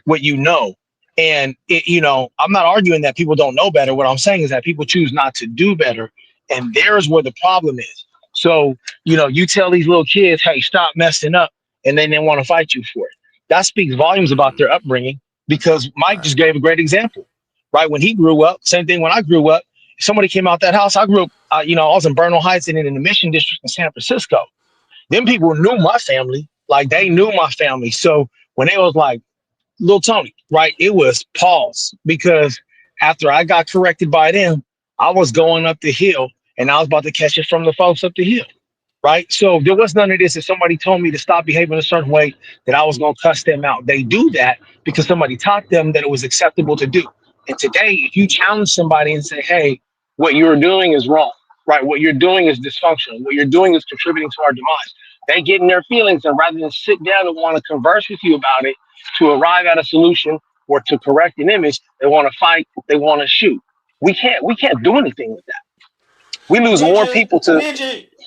what you know. And I'm not arguing that people don't know better. What I'm saying is that people choose not to do better, and there's where the problem is. So, you tell these little kids, hey, stop messing up, and then they want to fight you for it. That speaks volumes about their upbringing, because Mike Right. just gave a great example. Right when he grew up, same thing when I grew up. If somebody came out that house, I grew up, I was in Bernal Heights and in the Mission District in San Francisco. Them people knew my family, like they knew my family. So when they was like, Little Tony, right, it was pause, because after I got corrected by them, I was going up the hill and I was about to catch it from the folks up the hill. Right. So there was none of this. If somebody told me to stop behaving a certain way, that I was going to cuss them out. They do that because somebody taught them that it was acceptable to do. And today, if you challenge somebody and say, hey, what you're doing is wrong, right? What you're doing is dysfunctional. What you're doing is contributing to our demise. They get in their feelings, and rather than sit down and want to converse with you about it to arrive at a solution or to correct an image, they want to fight. They want to shoot. We can't do anything with that. We lose more Ninja, people to.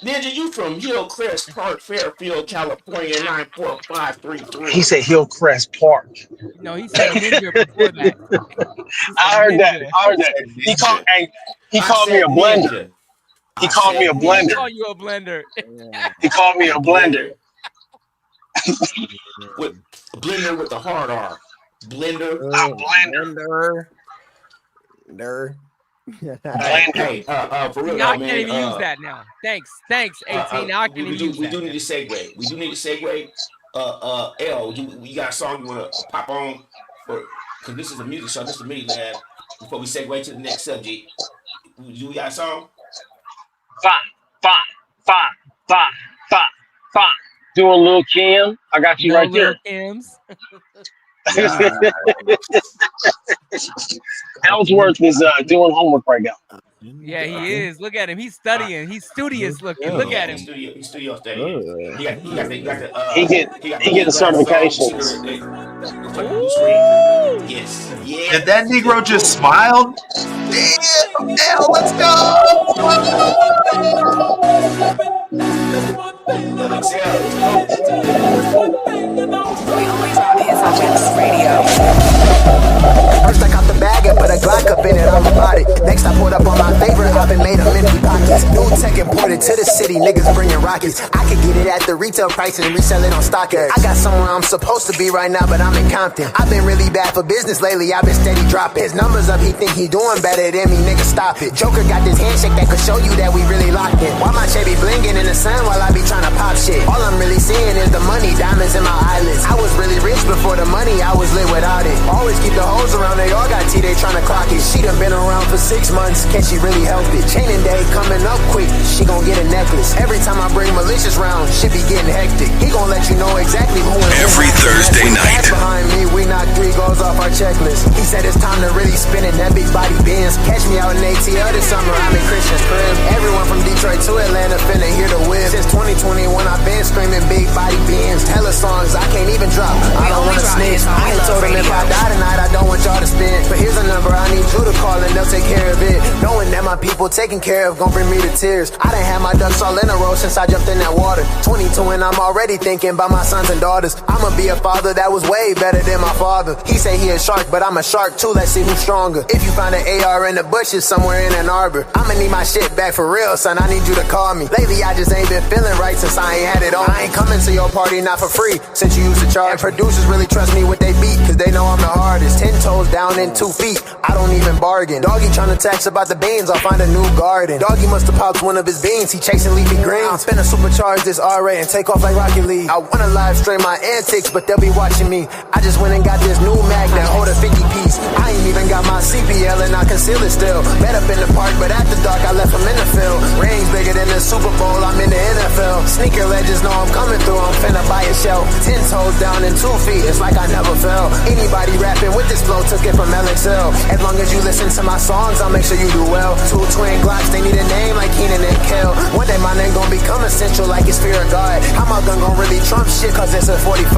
Ninja, you from Hillcrest Park, Fairfield, California, 94533. He said Hillcrest Park. No, he said ninja before that. He said I heard that. ninja. I He heard that. said He called. ninja. Hey, he I called me a said blender. ninja. He I called me a said He did blender. ninja. call you a blender. yeah, He called me A a blender. blender with a blender with the hard R. Blender. A blender. Blender. Der. Hey, Blender. hey, for real See, now I though, can't man. even use that now. Thanks, 18. Now I can't even use We that, do need man. to segue. We do need to segue. You got a song you want to pop on for? Because this is a music show. This is a mini lab. Before we segue to the next subject, do we got a song? Fine. Fine. Fine. Fine, fine, fine. Doing Lil Kim. I got you No right Lil there. Kim's. Yeah. Ellsworth is doing homework right now. Yeah, he is. Look at him. He's studying. He's studious looking. Look Yeah, at him. he's studio studying. He get He got the he King getting glasses on. You see certifications. it's like a blue screen. Ooh. Yes, And that yes. Negro just smiled. Damn, hell, let's go. LXL, let's go. We only drop hits on Mix Radio. First I caught the bag and put a Glock up in it, I'm about it. Next I pulled up on my favorite, I've been made of empty pockets. New tech imported to the city, niggas bringing rockets. I could get it at the retail price and resell it on StockX. I got somewhere I'm supposed to be right now, but I'm in Compton. I've been really bad for business lately, I've been steady dropping. His numbers up, he think he doing better than me, nigga stop it. Joker got this handshake that could show you that we really locked in. Why my shit be blinging in the sun while I be trying to pop shit? All I'm really seeing is the money, diamonds in my eyelids. I was really rich before the money, I was lit without it. Always keep the hoes around, they all got T, they tryna clock it. She done been around for 6 months, can she really help it? Chaining day coming up quick, she gon' get a necklace. Every time I bring malicious round, shit be getting hectic. He gon' let you know exactly who and who. Every Thursday night. Behind me, we knock 3 goals off our checklist. He said it's time to really spin it, that big body Benz. Catch me out in ATL this summer, I'm in Christian's crib. Everyone from Detroit to Atlanta finna hear the whip. Since 2021, I've been screaming big body Benz. Hella songs I can't even drop, I don't wanna snitch. I ain't told him if I die tonight, I don't want y'all to spend. But here's a number I need you to call and they'll take care of it. Knowing that my people taking care of gon' bring me to tears. I done had my ducks all in a row since I jumped in that water. 22 and I'm already thinking about my sons and daughters. I'ma be a father that was way better than my father. He say he a shark, but I'm a shark too, let's see who's stronger. If you find an AR in the bushes somewhere in Ann Arbor, I'ma need my shit back for real, son, I need you to call me. Lately I just ain't been feeling right since I ain't had it on. I ain't coming to your party not for free, since you used to charge. And producers really trust me with they beat, cause they know I'm the hardest. 10 toes down and 2 feet, I don't even bargain. Doggy tryna tax about the beans, I'll find a new garden. Doggy must have popped one of his beans, he chasing leafy greens. I'm finna supercharge this R-Ray and take off like Rocket League. I wanna live stream my antics, but they'll be watching me. I just went and got this new mag that hold a 50 piece. I ain't even got my CPL and I conceal it still. Met up in the park, but after dark I left him in the field. Rings bigger than the Super Bowl, I'm in the NFL. Sneaker legends know I'm coming through, I'm finna buy a shell. 10 toes down and 2 feet, it's like I never fell. Anybody rapping with this flow took it from LXL. As long as you listen to my songs, I'll make sure you do well. 2 twin Glocks, they need a name like Keenan and Kel. One day my name gon' become essential like it's fear of God. How my gun gon' really trump shit cause it's a 45.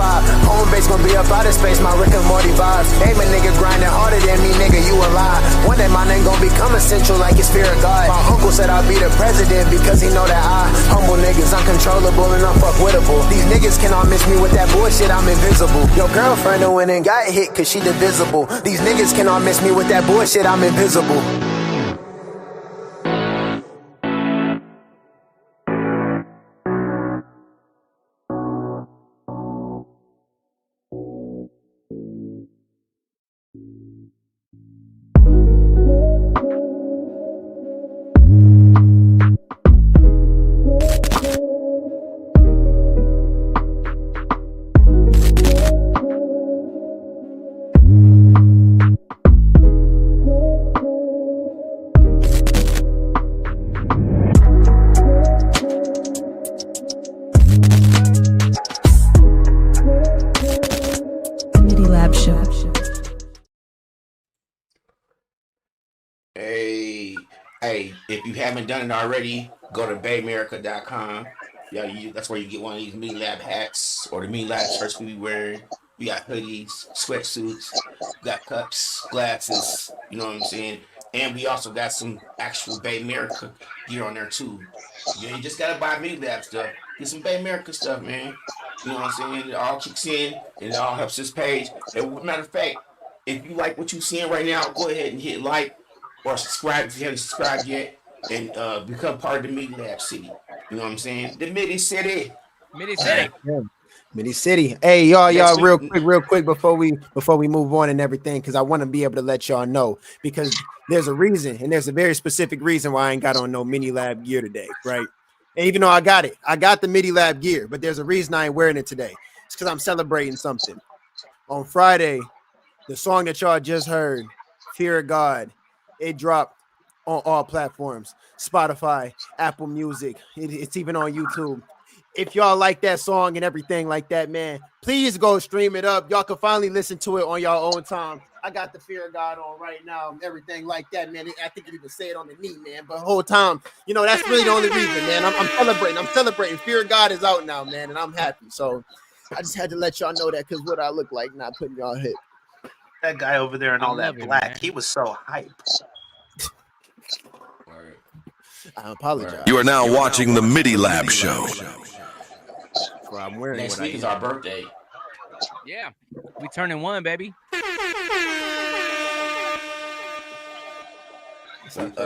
Home base gon' be up out of space, my Rick and Morty vibes. Aim a nigga grinding harder than me, nigga, you a lie. One day my name gon' become essential like it's fear of God. My uncle said I'll be the president because he know that I humble niggas, uncontrollable and unfuckwittable. These niggas cannot miss me with that bullshit, I'm invisible. Your girlfriend who went and got hit cause she divisible. These niggas cannot miss me with that bullshit, I'm invisible. Midi Lab Show. Hey, if you haven't done it already, go to baymerica.com. Yeah, that's where you get one of these Mini Lab hats or the Mini Lab shirts we be wearing. We got hoodies, sweatsuits, we got cups, glasses, you know what I'm saying? And we also got some actual Bay America gear on there too. You ain't just gotta buy Mini Lab stuff. Get some Bay America stuff, man. You know what I'm saying? It all kicks in and it all helps this page. And matter of fact, if you like what you're seeing right now, go ahead and hit like or subscribe if you haven't subscribed yet, and become part of the Midi Lab City. You know what I'm saying? The Midi City. Midi City. Midi City. Hey, y'all, Next real week. quick before we move on and everything, because I want to be able to let y'all know, because there's a reason, and there's a very specific reason why I ain't got on no Mini Lab gear today, right? And even though I got the Midi Lab gear, but there's a reason I ain't wearing it today. It's because I'm celebrating something. On Friday, the song that y'all just heard, Fear of God, it dropped on all platforms: Spotify, Apple Music. It's even on YouTube. If y'all like that song and everything like that, man, please go stream it up. Y'all can finally listen to it on your own time. I got the Fear of God on right now and everything like that, man. I think you even say it on the knee, man. But the whole time, that's really the only reason, man. I'm celebrating. I'm celebrating. Fear of God is out now, man, and I'm happy. So I just had to let y'all know that because what I look like not putting y'all hit. That guy over there in all that black, man. he was so hype. I apologize. You are now watching the Midi Lab Show. For I'm wearing Next what week I is am. our birthday. Yeah, we turning 1, baby. We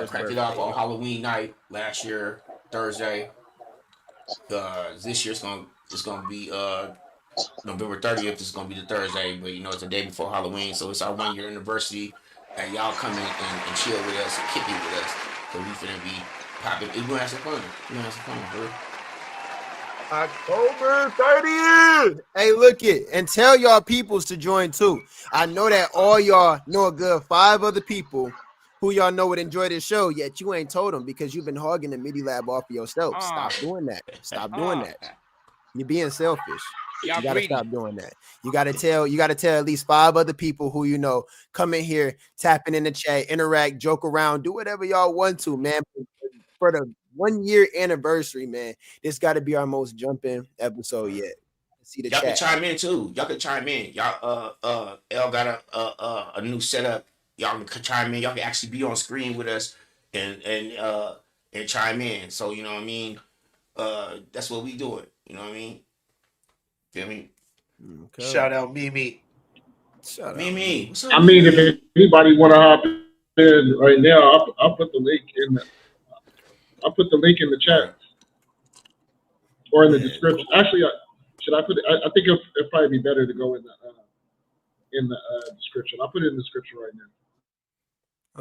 cracked it off on Halloween night last year, Thursday. This year it's gonna be November 30th. Is gonna be the Thursday, but it's the day before Halloween, so it's our 1 year anniversary. And y'all come in and chill with us and kick it with us. So we finna be popping. We're gonna have some fun. Bro. October 30th. Hey, look it, and tell y'all peoples to join too. I know that all y'all know a good 5 other people who y'all know would enjoy this show, yet you ain't told them because you've been hogging the Midi Lab off of yourself. Stop doing that. Stop doing that. You're being selfish. Y'all you gotta greedy. stop doing that. You gotta tell at least 5 other people who come in here, tapping in the chat, interact, joke around, do whatever y'all want to, man. For the 1 year anniversary, man, this got to be our most jumping episode yet. See the y'all chat. Can chime in too. Y'all can chime in. Y'all L got a new setup. Y'all can chime in. Y'all can actually be on screen with us and chime in. So you know what I mean. That's what we doing. You know what I mean. Feel me? Okay. Shout out Mimi. Shout Mimi. out. What's up, I mean, Mimi? if anybody want to hop in right now, I'll put the link in the. I'll put the link in the chat or in the description. Cool. Actually, should I put it? I think it'll probably be better to go in the description. I'll put it in the description right now.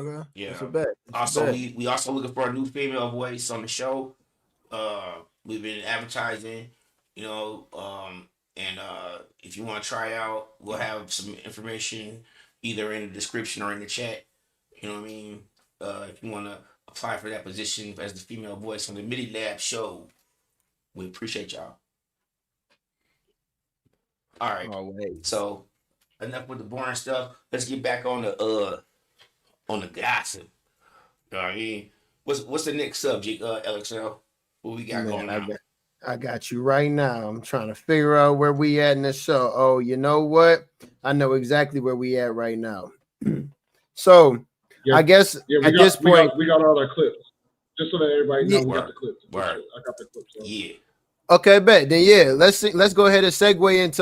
Okay. Yeah. That's a bet. Also, we also looking for a new female voice on the show. We've been advertising, and if you want to try out, we'll have some information either in the description or in the chat. You know what I mean? If you want to apply for that position as the female voice on the Midi Lab show, we appreciate y'all. All right. Always. So enough with the boring stuff. Let's get back on the gossip. You know what I mean? What's the next subject, LXL? What we got going on? I got you right now. I'm trying to figure out where we at in the show. Oh, you know what? I know exactly where we at right now. So I guess at this point we got all our clips. Just so that everybody knows we got the clips. Right. I got the clips. So. Yeah. Okay, bet. Then let's go ahead and segue into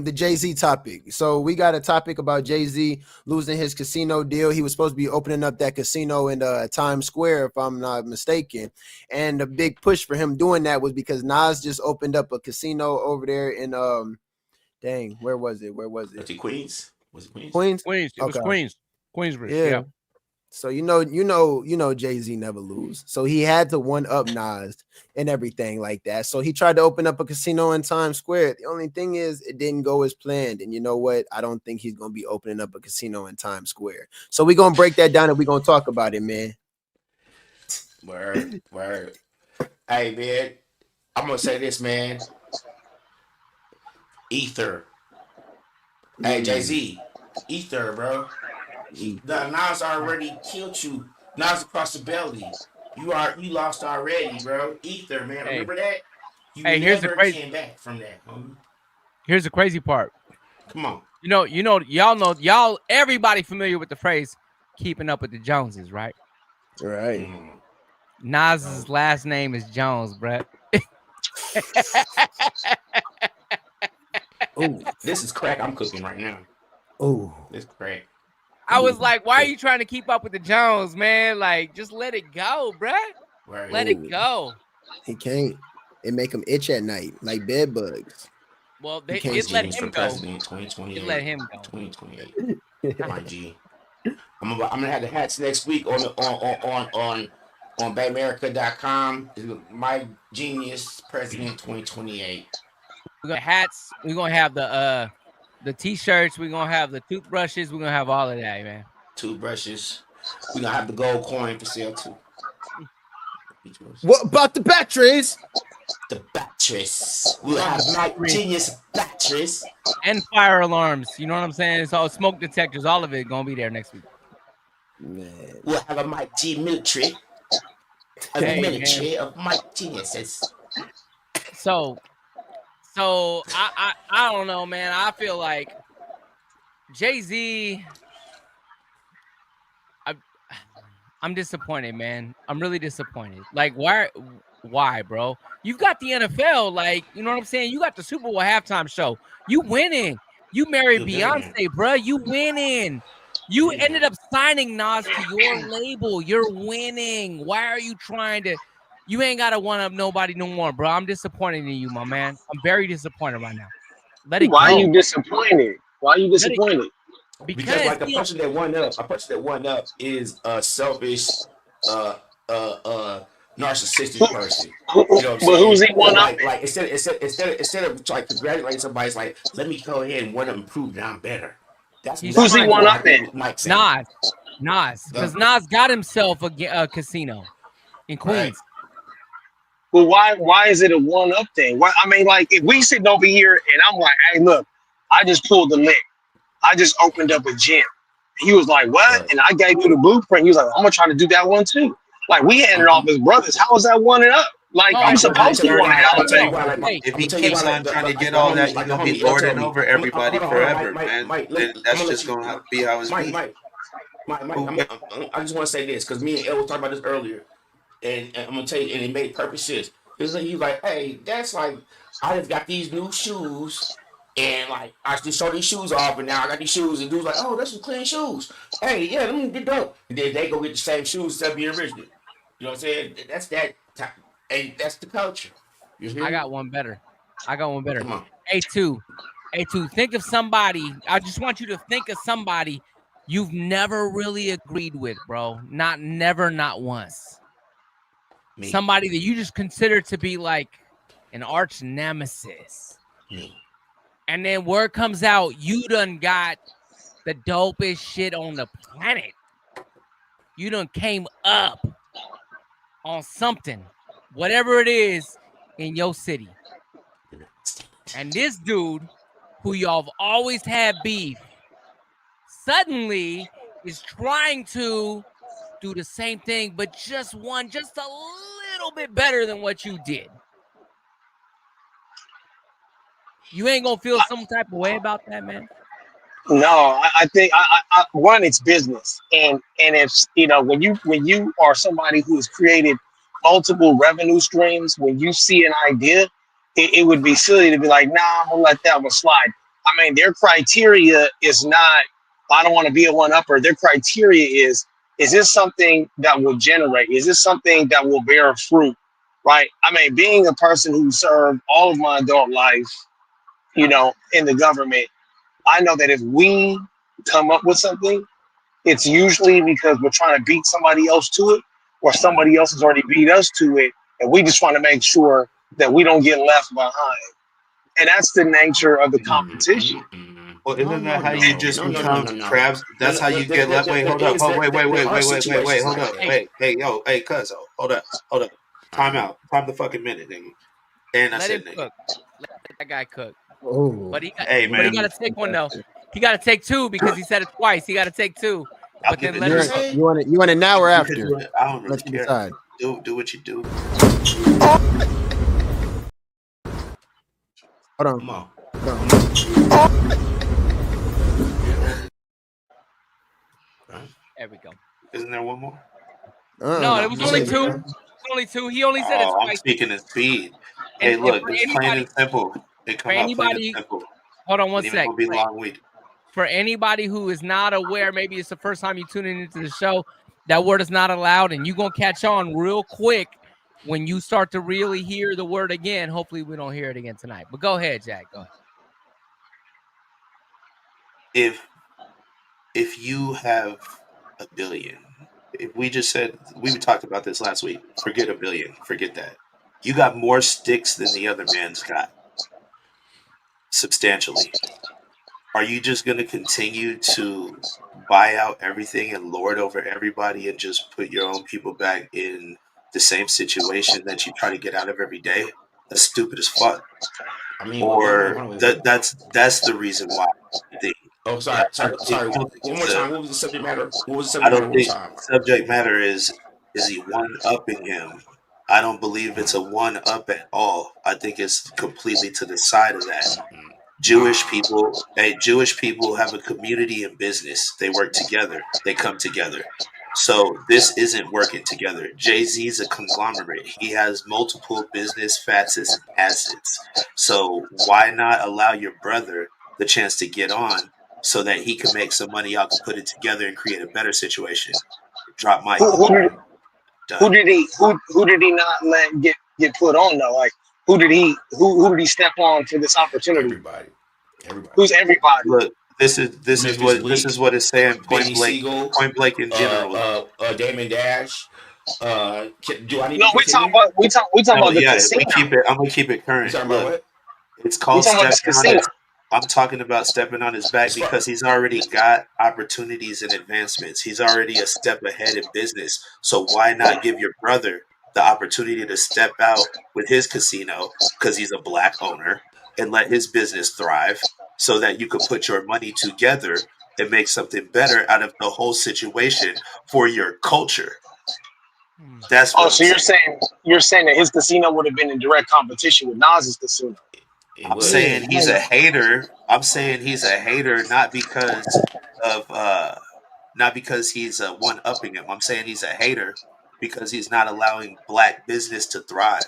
the Jay-Z topic. So we got a topic about Jay-Z losing his casino deal. He was supposed to be opening up that casino in Times Square, if I'm not mistaken. And the big push for him doing that was because Nas just opened up a casino over there in where was it? Was it Queens? Was it Queens? Queens. It was Queens. Queensbridge. Yeah. So Jay-Z never lose. So he had to one up Nas and everything like that. So he tried to open up a casino in Times Square. The only thing is it didn't go as planned. And you know what? I don't think he's gonna be opening up a casino in Times Square. So we're gonna break that down and we're gonna talk about it, man. Word. Hey man, I'm gonna say this, man. Ether. Hey Jay-Z. Ether, bro. Nas already killed you. Nas across the belly. You lost already, bro. Ether, man. Remember that? You never came back from that, homie. Here's the crazy part. Come on. Y'all, everybody familiar with the phrase keeping up with the Joneses, right? Right. Nas's last name is Jones, Brett. Oh, this is crack I'm cooking right now. Oh, this crack. I was like, why are you trying to keep up with the Jones, man? Like, just let it go, bruh. Right. Let it go. He can't. It make him itch at night like bed bugs. Well, it let him go. 2028. It let him go. 2028. My G. I'm gonna have the hats next week on BayAmerica.com. My Genius President 2028. We got hats. We're gonna have the t-shirts. We're gonna have the toothbrushes. We're gonna have all of that, man. Toothbrushes. We're gonna have the gold coin for sale too. What about the batteries? The batteries. We'll have Mike Genius batteries. And fire alarms. You know what I'm saying? So smoke detectors, all of it gonna be there next week. Man. We'll have a Mike G military. A military of Mike Geniuses. So I don't know, man. I feel like Jay-Z. I'm disappointed, man. I'm really disappointed. Like, why, bro? You've got the NFL, like, you know what I'm saying? You got the Super Bowl halftime show. You winning. You married Beyonce, bro. You winning. You ended up signing Nas to your label. You're winning. Why are you trying to? You ain't got to one up nobody no more, bro. I'm disappointed in you, my man. I'm very disappointed right now. Let it go. Why are you disappointed? Why are you disappointed? Because like a person that won up is a selfish, narcissistic person. You know what I'm saying? Who's he one up? Like instead of like congratulating somebody, it's like, let me go ahead and one up and prove that I'm better. Who's he one up in? Nas, because Nas got himself a casino in Queens. Well, why is it a one up thing? Why, I mean, like, if we sitting over here and I'm like, hey, look, I just pulled the lick. I just opened up a gym. He was like, what? Right. And I gave you the blueprint. He was like, I'm gonna try to do that one too. Like, we handed off as brothers. How is that one and up? Like, I'm supposed to want to help. If he keeps on trying to get all that, he's gonna be lording over everybody forever, man. And that's just gonna be how it's be. Mike, I just want to say this because me and El was talking about this earlier, and I'm gonna tell you, and it made perfect sense. He's like, hey, that's like, I just got these new shoes. And like I just show these shoes off, and now I got these shoes, and dude's like, "Oh, that's some clean shoes. Hey, yeah, let me get dope." And then they go get the same shoes instead of being original. You know what I'm saying? That's that. Hey, that's the culture. I got one better. Come on. A2. Think of somebody. I just want you to think of somebody you've never really agreed with, bro. Not once. Me. Somebody that you just consider to be like an arch nemesis. Me. And then word comes out, you done got the dopest shit on the planet. You done came up on something, whatever it is, in your city. And this dude, who y'all have always had beef, suddenly is trying to do the same thing, but just a little bit better than what you did. You ain't gonna feel some type of way about that, man? No, I think I one, it's business, and if you know when you are somebody who has created multiple revenue streams, when you see an idea, it would be silly to be like, nah, I'm gonna let that one slide. I mean, their criteria is not, I don't want to be a one upper. Their criteria is this something that will generate? Is this something that will bear fruit? Right? I mean, being a person who served all of my adult life, you know, in the government, I know that if we come up with something, it's usually because we're trying to beat somebody else to it, or somebody else has already beat us to it, and we just want to make sure that we don't get left behind. And that's the nature of the competition. Well, isn't that how you just become crabs? That's how you get left. Wait, hold up. Wait, hold up. Wait, hey, yo, hey, cuz, hold up. Time out. Time the fucking minute, nigga. And I said, nigga. Let that guy cook. Oh, but he got to take one though. He got to take two because he said it twice. He got to take two. But then you want it now or after? I don't really care. Decide. Do what you do. Hold on. Come on. There we go. Isn't there one more? No, it was only two. He only said it twice. I'm speaking in speed. Hey, look, it's plain and simple. It come out plain and simple. Hold on one sec. Be long-winded. For anybody who is not aware, maybe it's the first time you tuning into the show, that word is not allowed, and you're going to catch on real quick when you start to really hear the word again. Hopefully we don't hear it again tonight. But go ahead, Jack. Go ahead. If you have $1 billion, if we just said, we talked about this last week, forget $1 billion, forget that. You got more sticks than the other man's got. Substantially. are you just going to continue to buy out everything and lord over everybody and just put your own people back in the same situation that you try to get out of every day? That's stupid as fuck. I mean, well, damn, Or hold on, wait. that's the reason why I think. Oh, I sorry, sorry, don't think sorry. I don't think One more it's a time. What was the subject matter? What was the I subject matter? don't One more think time. subject matter is he one upping him. I don't believe it's a one up at all. I think it's completely to the side of that. Nah. Jewish people have a community in business. They work together. They come together. So this isn't working together. Jay-Z is a conglomerate. He has multiple business facets and assets. So why not allow your brother the chance to get on so that he can make some money, y'all can put it together and create a better situation? Drop Who, mic. who did Done. who did he not let get put on though? Like who did he step on for this opportunity? Everybody. Everybody. Who's everybody? Look, Memphis this is Bleak, what it's saying Benny Siegel, point blank in general. Damon Dash. Do I need No, to continue? we talking No, about the yeah, casino. I'm gonna keep it You current. talking about Look, what? it's We called talking about this stepping on casino. his. I'm talking about stepping on his back As far, because he's already got opportunities and advancements. He's already a step ahead in business. So why not give your brother the opportunity to step out with his casino because he's a black owner and let his business thrive so that you could put your money together and make something better out of the whole situation for your culture. That's Oh, what I'm so you're saying. saying that his casino would have been in direct competition with Nas's casino. it I'm would. Yeah, saying he's a hater. I'm saying he's a hater not because of not because he's one upping him. I'm saying he's a hater because he's not allowing black business to thrive.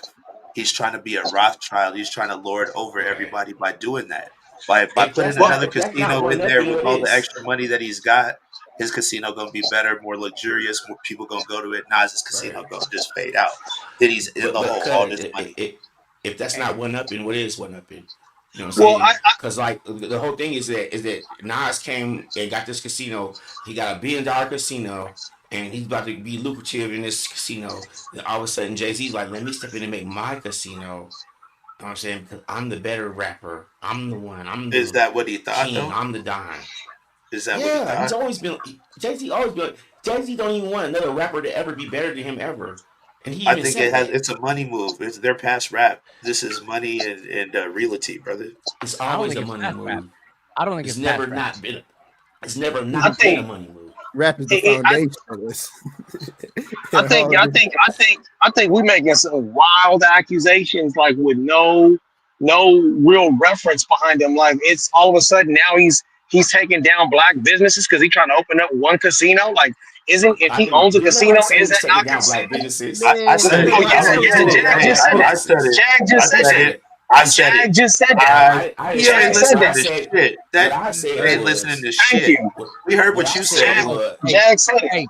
He's trying to be a Rothschild. He's trying to lord over Okay. everybody by doing that. By If putting that's not another if that's not casino one in up, there then with what all the is? extra money that he's got, his casino gonna be better, more luxurious. More people gonna go to it. Nas's casino Right. gonna just fade out. Then he's in the But hole, all cuz this money. if that's not one up, then what is one up? You know what I'm Well, saying? Because like the whole thing is that Nas came and got this casino. He got $1 billion casino, and he's about to be lucrative in this casino. Then all of a sudden, Jay-Z's like, "Let me step in and make my casino." You know what I'm saying? Because I'm the better rapper. I'm the one. I'm Is the that what he thought king. though? I'm the Don. Is that what he Yeah, he's thought? always been. Jay-Z always been. Jay-Z don't even want another rapper to ever be better than him ever, and he I even think said that. it's a money move. It's their past rap. This is money and realty, brother. It's I don't always think a it's money past rap. move. I don't think It's it's past never rap. not been. It's never I not been a think money move. rap is the it, I, foundation of this. I think I think I think I think we making some wild accusations like with no real reference behind them. Like it's all of a sudden now he's taking down black businesses because he's trying to open up one casino. Like isn't if he owns a Did casino, nobody say he is was that taking not down considered? black businesses? I Man, said Did it. Oh hey, nobody yeah, say he hey, was yeah. taking hey, down Jag just black said that. I said it. businesses? Jag I just said said that. it. I said it. Jag just said that. I He ain't Jag said said what listening I that. to said. shit. What That I he said ain't hey, listening was to Thank shit. you. We heard what what I you said said. Jag, was Hey, Jag said it. hey,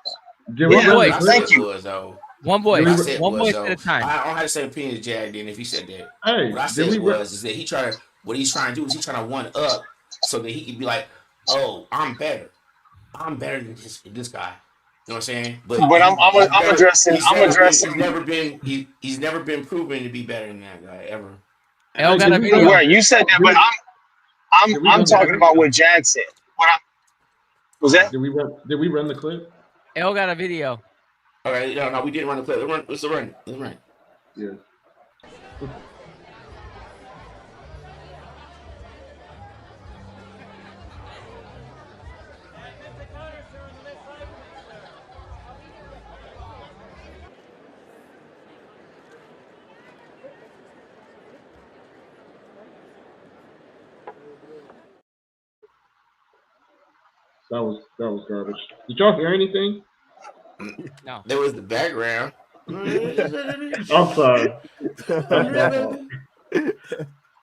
Did we one Yeah. run what the voice, I clip? Thank said you. was though. one Did What we? I voice, Run, said one was voice at a though. time. I don't have the same opinion as Jack did if he said that. What hey, I did we? said was is that he trying to what he's trying to do is he's trying to one up so that he can be like, oh, I'm better. I'm better than this guy. You know what I'm saying? But But I'm addressing he's never been proven to be better than that guy ever. L Hey, got did a we run? video. right. You said that, Did but we? Did we I'm run the talking clip? about what Jag said. What I, was that? Did we run? Did we run the clip? L got a video. All right, no, we didn't run the clip. Let's run. Let's run. Yeah. That was garbage. Did y'all hear anything? No. There was the background. I'm sorry.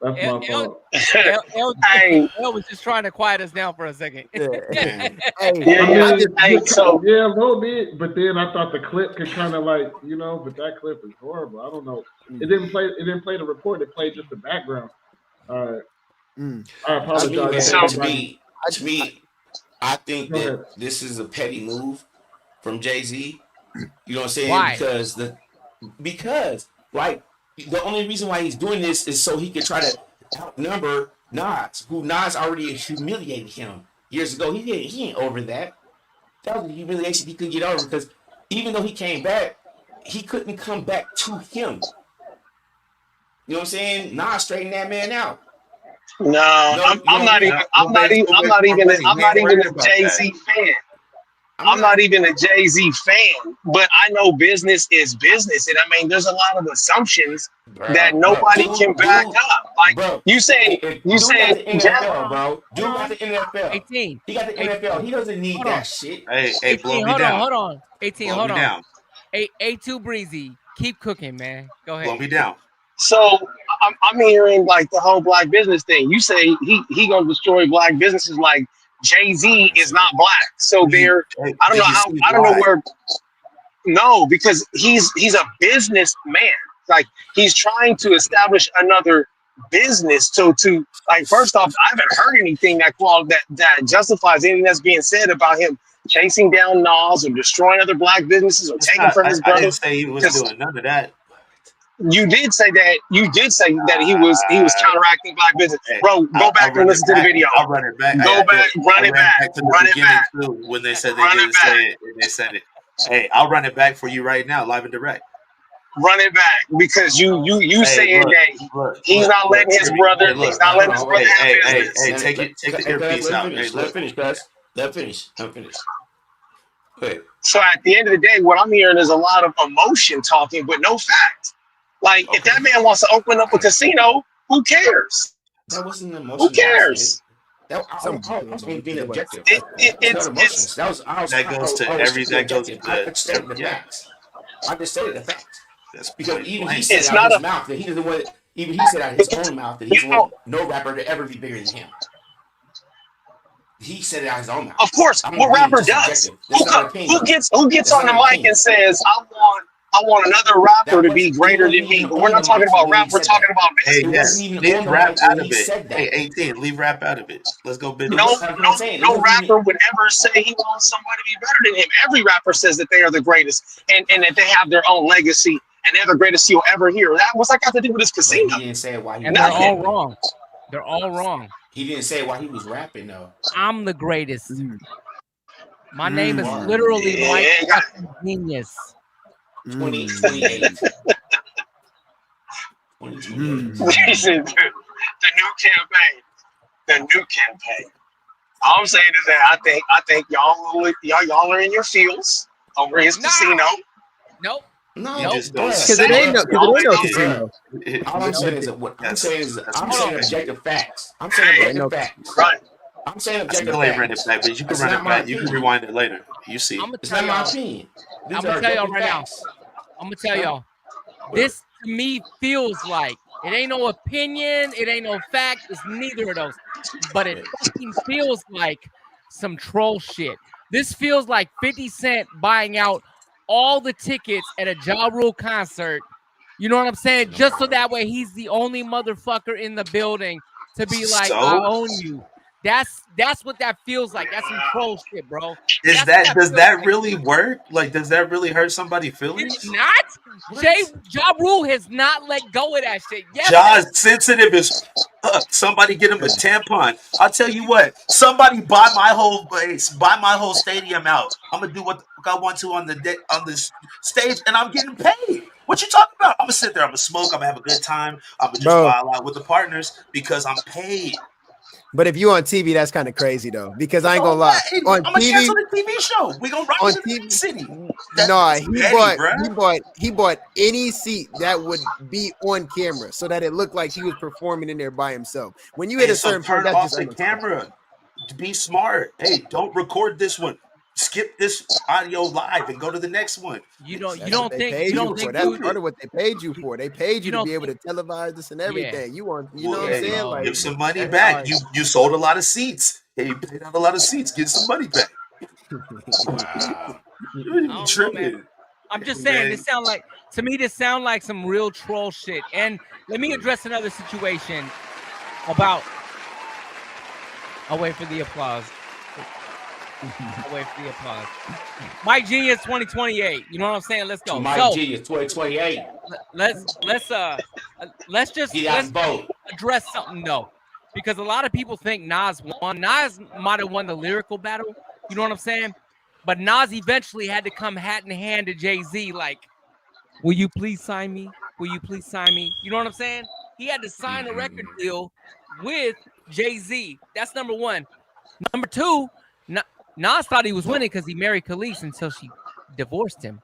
That's my fault. That's L, my L, fault. Hey, L was just trying to quiet us down for a second. yeah. Man, Hey, yeah, I yeah. I mean, just Hey, so yeah, a little bit, but then I thought the clip could kind of like, but that clip is horrible. I don't know. It didn't play. It didn't play the report. It played just the background. All right. mm, I to me, apologize to man, so everybody. to me, I think Go that ahead. this is a petty move from Jay-Z. You know what I'm saying? Why? Because like the only reason why he's doing this is so he can try to outnumber Nas already humiliated him years ago. He ain't over that. That was a humiliation he couldn't get over because even though he came back, he couldn't come back to him. You know what I'm saying? Nas straightened that man out. No, No, you I'm don't not agree? even. I'm not even. I'm not even a Jay Z fan. I'm not even a Jay Z fan, but I know business is business, and I mean, there's a lot of assumptions that nobody can back up. Like bro. you said, Dude got the Jeff. NFL, bro. Dude got the NFL. 18. He got the 18. NFL. He doesn't need Hold on. that shit. Hey, blow 18. me down. Hold on. 18. Blow Hold me on. down. A2 Breezy. Keep cooking, man. Go ahead. Blow me down. So I'm hearing like the whole black business thing. You say he gonna destroy black businesses. Like Jay-Z is not black, so there. I don't know how. I don't know where. No, because he's a businessman. Like he's trying to establish another business. So to like, first off, I haven't heard anything that justifies anything that's being said about him chasing down Nas or destroying other black businesses or taking from his I brother. didn't say he was doing none of that. You did say that. You did say that he was counteracting black business. Bro, go back and listen to the video. I'll run it back. Go back, run it back to the beginning too when they said they didn't say it. And they said it. Hey, I'll run it back for you right now, live and direct. Run it back because you saying that he's not letting his brother. He's not letting his brother have business. Hey, take the earpiece out. Let finish, guys. Let finish. Wait. So at the end of the day, what I'm hearing is a lot of emotion talking, but no fact. Like if that man wants to open up a casino, who cares? That wasn't an emotion. Who cares? I was being objective. It's emotions. That goes to I stated the facts. I just stated the facts. That's because even he said out his mouth that he doesn't want. Even he said out his own mouth that he doesn't want no rapper to ever be bigger than him. He said it out his own mouth. Of course, what rapper does? Who gets on the mic and says, I want another rapper to be greater than me? But we're not talking about rap. We're talking about business. Leave rap out of it. Hey, 18, leave rap out of it. Let's go business. No rapper would ever say he wants somebody to be better than him. Every rapper says that they are the greatest and that they have their own legacy and they're the greatest you'll ever hear. What's that got to do with this casino? He didn't say why. And they're all wrong. They're all wrong. He didn't say why he was rapping though. I'm the greatest. My name is literally Mike Genius. 2028. The new campaign. All I'm saying is that I think y'all are in your fields over his casino. Nope. No, because it ain't no casino. All I'm saying is what I'm saying is objective facts. I'm saying objective facts. Right. I'm saying I objective still ain't run it facts. back, but you can run it back. You can rewind it later. You see. It's not my opinion. I'm gonna tell y'all right now. I'm gonna tell y'all. This to me feels like it ain't no opinion. It ain't no fact. It's neither of those. But it fucking feels like some troll shit. This feels like 50 Cent buying out all the tickets at a Ja Rule concert. You know what I'm saying? Just so that way he's the only motherfucker in the building to be like, I own you. That's what that feels like. That's some troll shit, bro. Does that really work? Like, does that really hurt somebody's feelings? Not. Ja Rule has not let go of that shit. Yes, Ja's sensitive as fuck. Somebody get him a tampon. I'll tell you what. Somebody buy my whole base, buy my whole stadium out. I'm gonna do what the fuck I want to on the stage, and I'm getting paid. What you talking about? I'm gonna sit there. I'm gonna smoke. I'm gonna have a good time. I'm gonna just file out with the partners because I'm paid. But if you on TV, that's kind of crazy though. Because I ain't gonna lie, on I'm gonna TV, cancel the TV show. We gonna rock to the city. He bought any seat that would be on camera so that it looked like he was performing in there by himself. When you hit a certain turn point, off the camera. Be smart. Hey, don't record this one. Skip this audio live and go to the next one. You don't think that's part of what they paid you for. They paid you to be able to televise this and everything. You know what I'm saying? Like, give some money back. You sold a lot of seats. Hey, you paid out a lot of seats. Get some money back. Wow. You're tripping. I'm just saying, this sound like some real troll shit. And let me address another situation about. I'll wait for the applause. Mike Genius 2028. You know what I'm saying? Let's go. Mike Genius 2028. Let's just address something though. because a lot of people think Nas won. Nas might have won the lyrical battle. You know what I'm saying? But Nas eventually had to come hat in hand to Jay-Z, like, will you please sign me? Will you please sign me? You know what I'm saying? He had to sign a record deal with Jay-Z. That's number one. Number two, Nas thought he was winning because he married Khalees until she divorced him.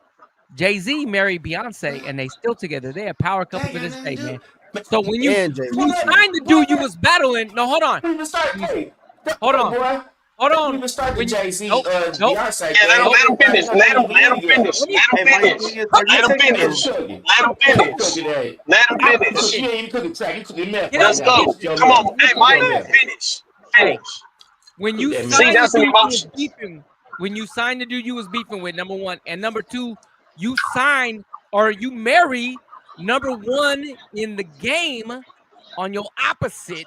Jay-Z married Beyonce, and they still together. They a power couple to this day, man. So when you And Jay-Z. signed the dude you was battling, no, hold on. Don't even start. Hey, Hold on. boy. Hold Don't on. even start the When you- Jay-Z, nope. Beyonce. Yeah, let him finish. Let him finish. Let him finish. Let him finish. Let him finish. Let him finish. You ain't even cooking track. You cooking meth. Let's go. Come on. Hey, Mike, finish. Hey, when you See, signed that's the an dude you was emotion. beefing, when you signed the dude you was beefing with, number one, and number two, you sign or you marry number one in the game on your opposite.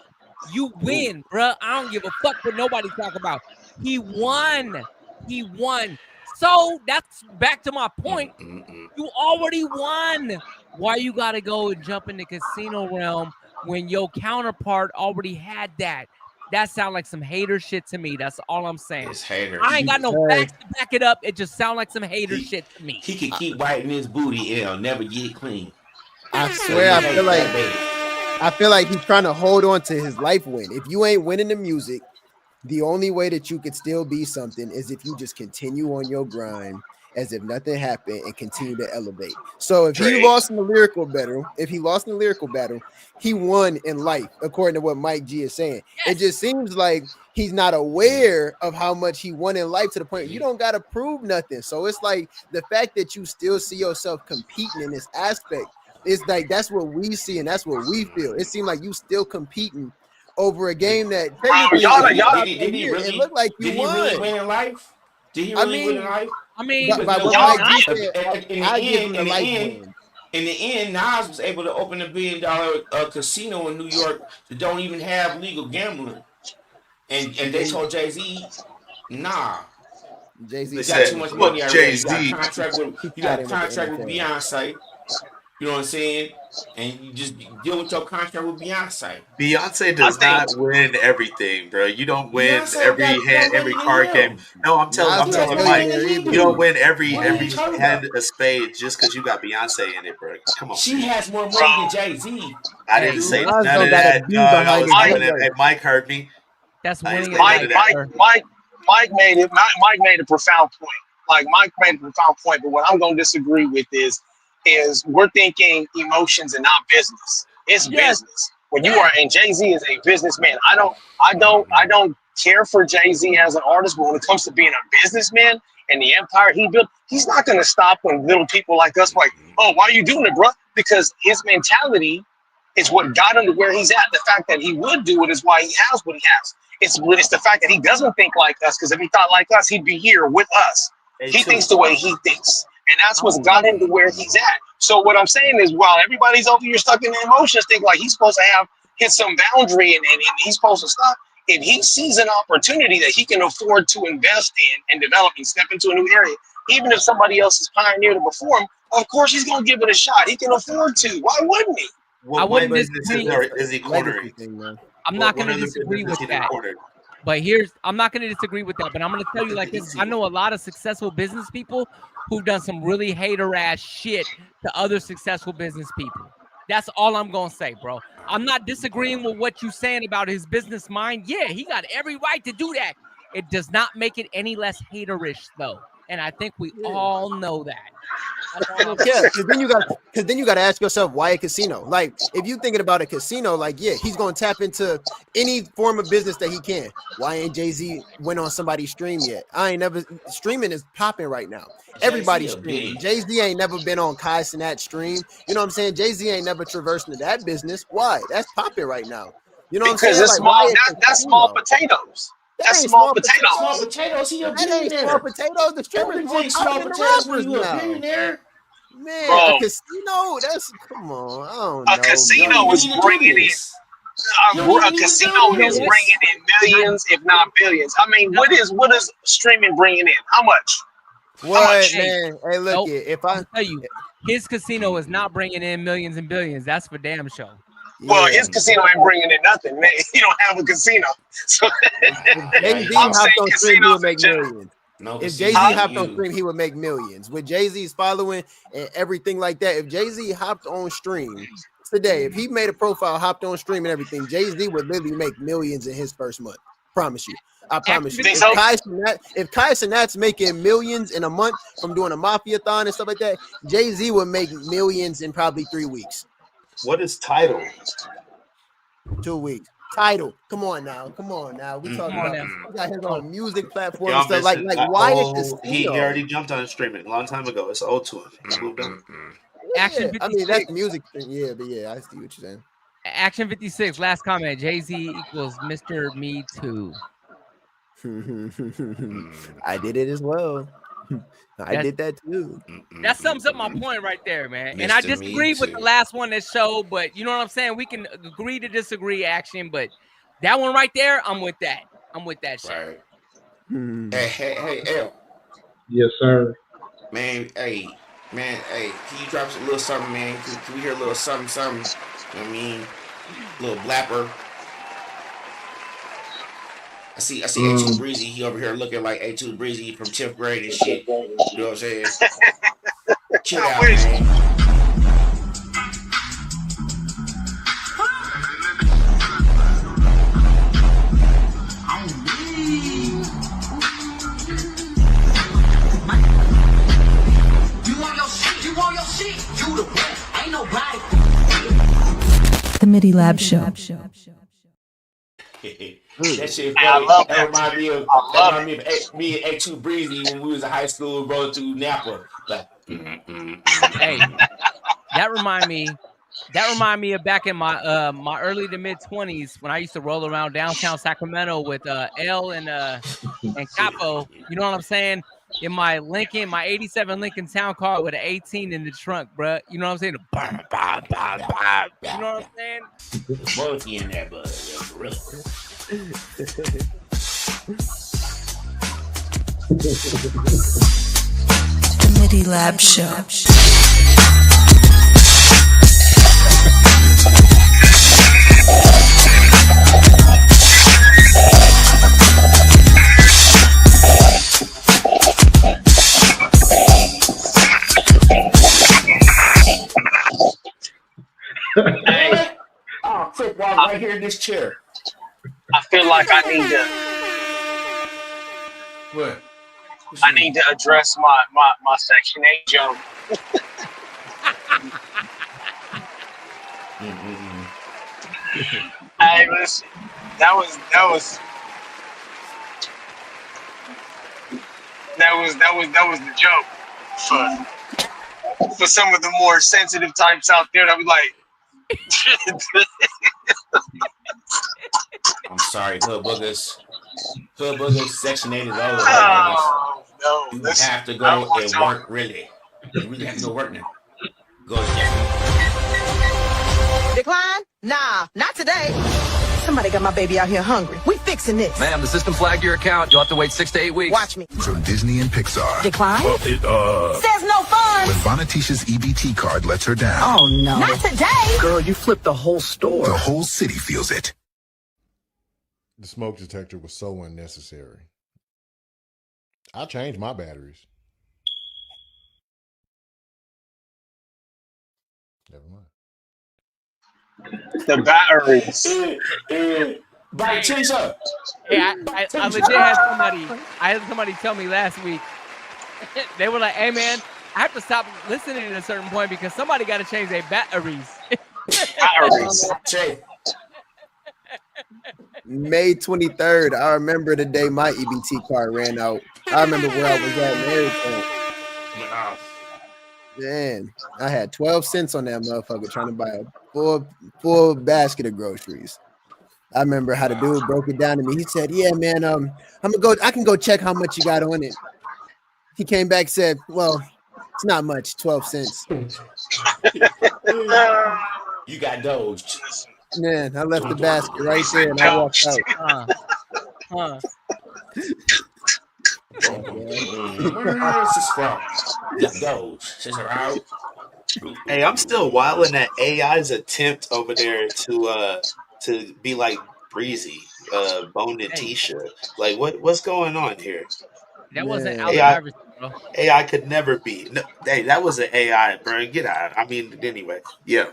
You win, bruh. I don't give a fuck what nobody talk about. He won. He won. So that's back to my point. You already won. Why you gotta go and jump in the casino realm when your counterpart already had that? That sounds like some hater shit to me. That's all I'm saying. It's haters. I ain't got no facts to back it up. It just sounds like some hater shit to me. He can keep wiping his booty and it'll never get clean. I swear, I feel like he's trying to hold on to his life win. If you ain't winning the music, the only way that you could still be something is if you just continue on your grind as if nothing happened and continue to elevate. So if he lost in the lyrical battle, he won in life, according to what Mike G is saying. It just seems like he's not aware of how much he won in life to the point you don't got to prove nothing. So it's like the fact that you still see yourself competing in this aspect, it's like that's what we see and that's what we feel. It seemed like you still competing over a game that Did he really? it looked like you did he won. really win in life? Did he really win in life? I mean, by what Mike G said, I give him the life win. In the end, Nas was able to open $1 billion casino in New York that don't even have legal gambling, and they told Jay-Z, nah. Jay-Z got too much money already. Jay-Z. You got a contract with Beyonce. You know what I'm saying? And you just deal with your contract with Beyonce. Beyonce does not win everything, bro. You don't win Beyonce every card game. No, I'm telling Mike, you don't win every hand of spades just because you got Beyonce in it, bro. Come on. She has more money than Jay-Z. I didn't say none of that. Hey, Mike heard me. That's winning. Mike made a profound point. Like Mike made a profound point, but what I'm going to disagree with is we're thinking emotions and not business. It's business. When you are, and Jay-Z is a businessman. I don't care for Jay-Z as an artist, but when it comes to being a businessman and the empire he built, he's not going to stop when little people like us like, oh, why are you doing it, bro? Because his mentality is what got him to where he's at. The fact that he would do it is why he has what he has. It's the fact that he doesn't think like us, because if he thought like us, he'd be here with us. He thinks the way he thinks. And that's what's got him to where he's at. So what I'm saying is, while everybody's over here stuck in the emotions, think like he's supposed to hit some boundary and he's supposed to stop. If he sees an opportunity that he can afford to invest in and develop and step into a new area, even if somebody else has pioneered it before him, of course he's going to give it a shot. He can afford to. Why wouldn't he? I wouldn't disagree. Is he cornering? I'm not going to disagree with that. But I'm not going to disagree with that, but I'm going to tell you like this. I know a lot of successful business people who've done some really hater ass shit to other successful business people. That's all I'm going to say, bro. I'm not disagreeing with what you're saying about his business mind. Yeah, he got every right to do that. It does not make it any less haterish, though. And I think we all know that. Yeah, because then you got to ask yourself, why a casino? Like, if you're thinking about a casino, like, yeah, he's going to tap into any form of business that he can. Why ain't Jay-Z went on somebody's stream yet? Streaming is popping right now. Everybody's streaming. Jay-Z ain't never been on Kai Cenat stream. You know what I'm saying? Jay-Z ain't never traversed into that business. Why? That's popping right now. You know what I'm saying? Because that's small potatoes. That's small potatoes. Small potatoes. He a billionaire. Small potatoes. The streamers more small potatoes when you a billionaire. Man, bro, a casino. Come on. I don't know. A casino is bringing in. A casino is bringing in millions, if not billions. I mean, what is streaming bringing in? How much? What, man? Hey, look, if I tell you, his casino is not bringing in millions and billions. That's for damn sure. Well, Yeah. his casino ain't bringing in nothing. Man. He don't have a casino. So If Jay-Z I'm hopped saying on stream, he would casinos in make general. millions. No If casino Jay-Z for hopped on you. stream, he would make millions. With Jay-Z's following and everything like that, if Jay-Z hopped on stream today, if he made a profile, hopped on stream and everything, Jay-Z would literally make millions in his first month. Promise you. I promise you. Think If so? Kai Cenat's making millions in a month from doing a mafia-thon and stuff like that, Jay-Z would make millions in probably 3 weeks. What is title? 2 weeks. Title. Come on now. We talking about he got his own music platform and Y'all stuff like missing. Wyatt He Casino. already jumped on streaming a long time ago. It's old to him. He moved on. Action Yeah, I mean, that's 56. the music thing. Yeah, but yeah, I see what you're saying. Action 56. Last comment. Jay-Z equals Mr. Me Too. I did it as well. I did that too. That sums up my point right there, man. And I Mr. Me disagree with the Too. last one that showed, but you know what I'm saying? We can agree to disagree, Action, but that one right there, I'm with that. I'm with that shit. Right. Hmm. Hey, L. Yes, sir. Man, hey, can you drop us a little something, man? Can we hear a little something? You know what I mean? A little blapper. I see A2 Breezy. He over here looking like A2 Breezy from 10th grade and shit. You know what I'm saying? Chill out, man. The Midi Lab Show. That shit funny. I love That remind me of me and A2 Breezy when we was in high school rolling through Napa. Like, Hey, that remind me of back in my my early to mid 20s when I used to roll around downtown Sacramento with L and Capo. You know what I'm saying? In my Lincoln, my 87 Lincoln Town Car with an 18 in the trunk, bruh. You know what I'm saying? You know what I'm saying? monkey in there, but really. The Midi Lab Show. Hey, oh, quick walk right here in this chair. I feel like I need to. What? I need to address my Section 8 joke. Hey, listen, that was the joke for some of the more sensitive types out there that be like. I'm sorry, Hood Boogers. Section 8 is over. Oh, no, You listen, have to go and work, really. You really have to go work now. Go to Decline? Nah, not today. Somebody got my baby out here hungry. We fixing this. Ma'am, the system flagged your account. You'll have to wait 6 to 8 weeks. Watch me. From Disney and Pixar. Decline? Says no fun. When Bonatisha's EBT card lets her down. Oh, no. Not today. Girl, you flipped the whole store. The whole city feels it. The smoke detector was so unnecessary. I changed my batteries. Never mind. The batteries. Bite Tisha. Hey, I legit had somebody tell me last week. They were like, "Hey man, I have to stop listening at a certain point because somebody got to change their batteries." Batteries. May 23rd. I remember the day my EBT card ran out. I remember where I was at and everything. Man, I had 12 cents on that motherfucker trying to buy a full basket of groceries. I remember how the dude broke it down to me. He said, "Yeah, man, I can go check how much you got on it." He came back, said, "Well, it's not much, 12 cents." You got dozed. Man, I left the basket right there and I walked out. Where is this from? You got dozed. Is it out? Hey, I'm still wilding at AI's attempt over there to be like Breezy, Bone and Hey, Tisha. Like what's going on here? that wasn't Man, Allen AI Iverson, bro. AI could never be. No, hey, that was an AI, bro. Get out. I mean, anyway, yeah.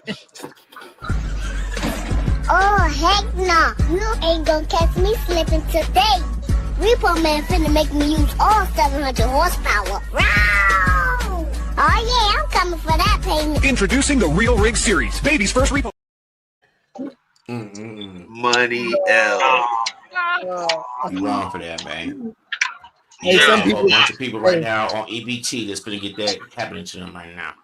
Oh, heck no. You ain't gonna catch me slipping today. Repo Man finna make me use all 700 horsepower. Row! Oh, yeah, I'm coming for that payment. Introducing the Real Rig Series, baby's first repo. Money L. You wrong for that, man. Hey, You got some a whole people. bunch of people right Hey, now on EBT that's gonna get that happening to them right now.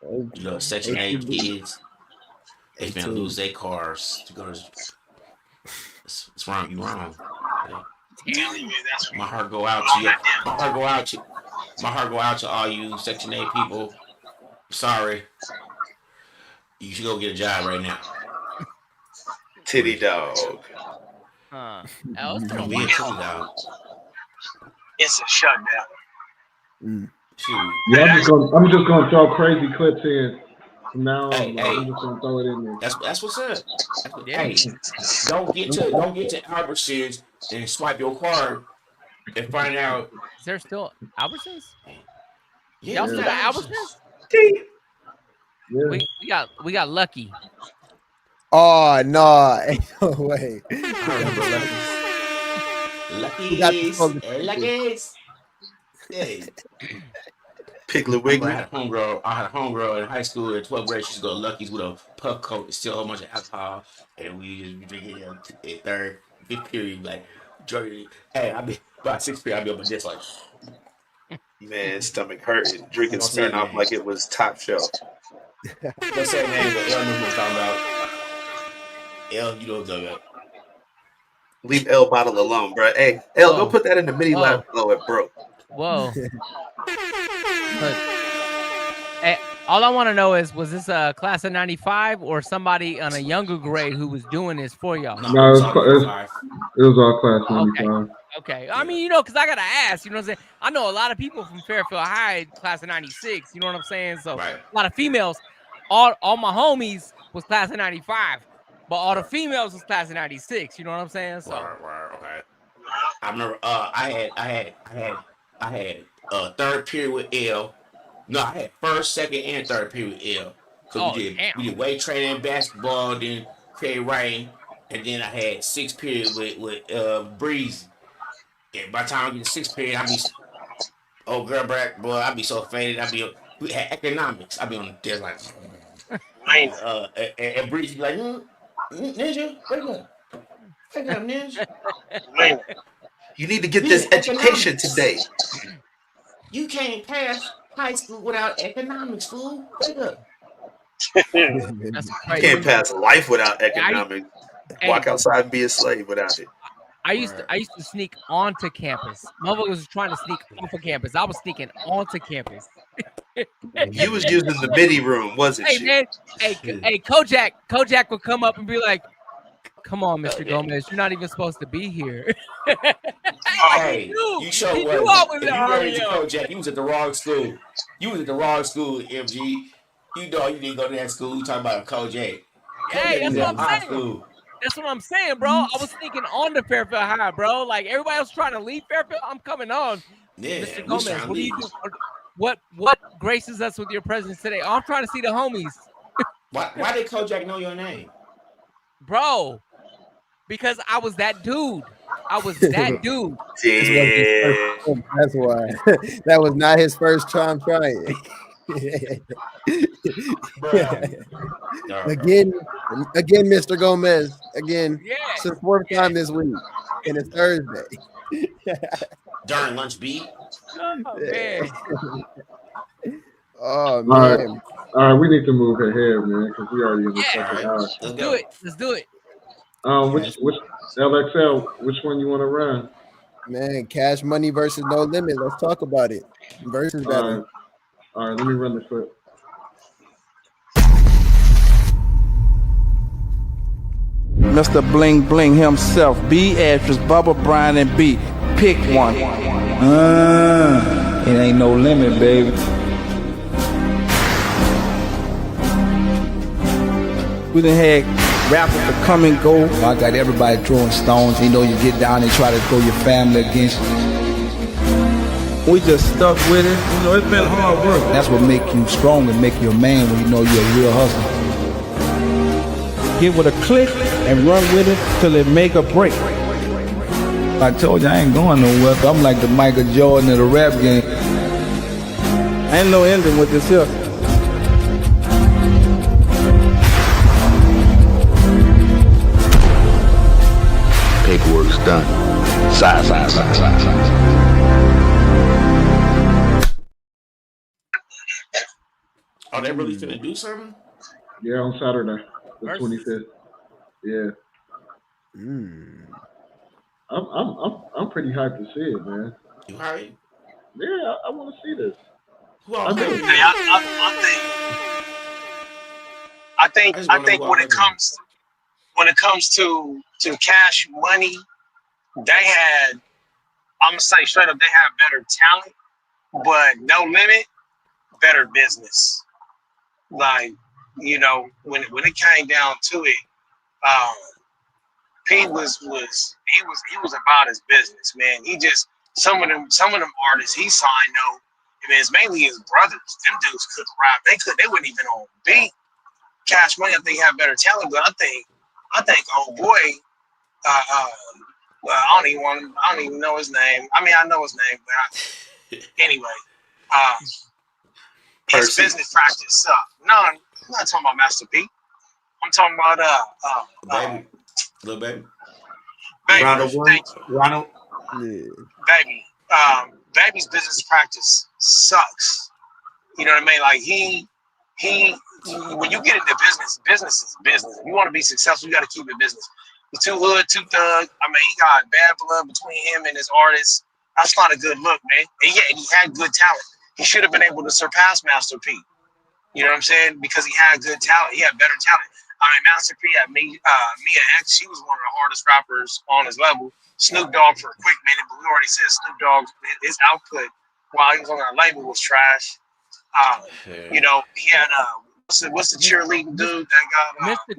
You know, Section 8 kids, they finna lose their cars to go to. It's wrong. You wrong. Okay? My heart go out to you. My heart go out to. My heart go out to all you Section 8 people. Sorry. You should go get a job right now. Titty dog. Don't be a titty dog. It's a shutdown. Shoot. Yeah, I'm just gonna throw crazy clips in from now on. Hey, I'm just gonna throw it in there. That's what's up. Hey, don't get to Albertsons and swipe your card and find out. Is there still Albertsons? Yeah, Y'all still got Albertsons? Yeah. We got lucky. Oh no! No way. Lucky's. Hey. Piglet Wiggly. I had a homegirl in high school in 12th grade. She used to go to Lucky's with a puff coat and steal a whole bunch of alcohol, and we just be drinking in third, fifth period, like drinking. Hey, I be by 6th period, I be up this like. Man, stomach hurting. Drinking Smirnoff like it was top shelf. Don't say name, but L knows what I'm talking about. L, you know what I'm talking about. Leave L bottle alone, bro. Hey, L, go put that in the Midi lab below it broke. Whoa. Look, hey, all I want to know is, was this a class of 95 or somebody on a younger grade who was doing this for y'all? No, it was all class 95. Okay. I mean, because I got to ask, you know what I'm saying? I know a lot of people from Fairfield High, class of 96, you know what I'm saying? So a lot of females, all my homies was class of 95, but all the females was class of 96, you know what I'm saying? So. Okay. I remember I had third period with L. No, I had first, second, and third period with L. So we did weight training, basketball, then creative writing, and then I had 6th period with Breezy. And by the time I get to 6th period, I be girl back, boy, I be so faded. We had economics. I be on the desk like and Breezy be like, Ninja, wake up. Wake up, Ninja. You need to get this education today. You can't pass high school without economics, fool. Wake up. You can't pass life without economics. Walk outside and be a slave without it. I used to sneak onto campus. Motherfucker was trying to sneak off of campus. I was sneaking onto campus. You was using the Midi room, wasn't you? Man, hey, Kojak would come up and be like, "Come on, Mr. Gomez, you're not even supposed to be here." Hey, you show what? If you married to Kojak, you was at the wrong school. You was at the wrong school, MG. You know you didn't go to that school. You talking about Kojak. Hey, that's what I'm saying. That's what I'm saying, bro. I was sneaking on to Fairfield High, bro. Like everybody else trying to leave Fairfield, I'm coming on. Yeah, Mr. Gomez, what do you do? What graces us with your presence today? I'm trying to see the homies. Why did Kojak know your name? Bro, because I was that dude. I was that dude. Yeah. That's why. That was not his first time trying. Again, Mr. Gomez. Again, it's the 4th time this week, and it's Thursday. During lunch beat. Oh, man. Oh man. All right, we need to move ahead, man, because we already in the second hour. Let's do it. Which LXL? Which one you want to run? Man, Cash Money versus No Limit. Let's talk about it. Versus battle. All right, let me run the clip. Mr. Bling Bling himself, B. Ashes, Bubba, Brian, and B. Pick one. It ain't no limit, baby. We done had rappers to come and go. I got everybody throwing stones. You know, you get down and try to throw your family against you. We just stuck with it. You know, it's been hard work. That's what make you strong and make you a man when you know you're a real hustler. Get with a click and run with it till it make a break. I told you I ain't going nowhere. I'm like the Michael Jordan of the rap game. Ain't no ending with this here. Paperwork's done. Sign. Are they really finna do something? Yeah, on Saturday, the 25th. Yeah. I'm pretty hyped to see it, man. You hyped? Yeah, I want to see this. Who all I do. I think when it comes to Cash Money, they had, I'm gonna say straight up, they have better talent, but No Limit, better business. Like, you know, when it came down to it, P was about his business, man. He just some of them artists he signed though. I mean, it's mainly his brothers. Them dudes couldn't rap. They wouldn't even on beat. Cash Money, I think had better talent, but I think oh boy, well, I don't even know his name. I mean, I know his name, but anyway, his business practice sucked. No, I'm not talking about Master P. I'm talking about Little baby. Ronald. Baby. Baby's business practice sucks. You know what I mean? Like he when you get into business is business. If you want to be successful, you got to keep it business. He's too hood, too thug. I mean, he got bad blood between him and his artists. That's not a good look, man. And yeah, and he had good talent. He should have been able to surpass Master P. You know what I'm saying? Because he had good talent. He had better talent. I mean, Master P had Mia X. She was one of the hardest rappers on his level. Snoop Dogg for a quick minute, but we already said Snoop Dogg, his output while he was on our label was trash. You know, he had what's the cheerleading dude that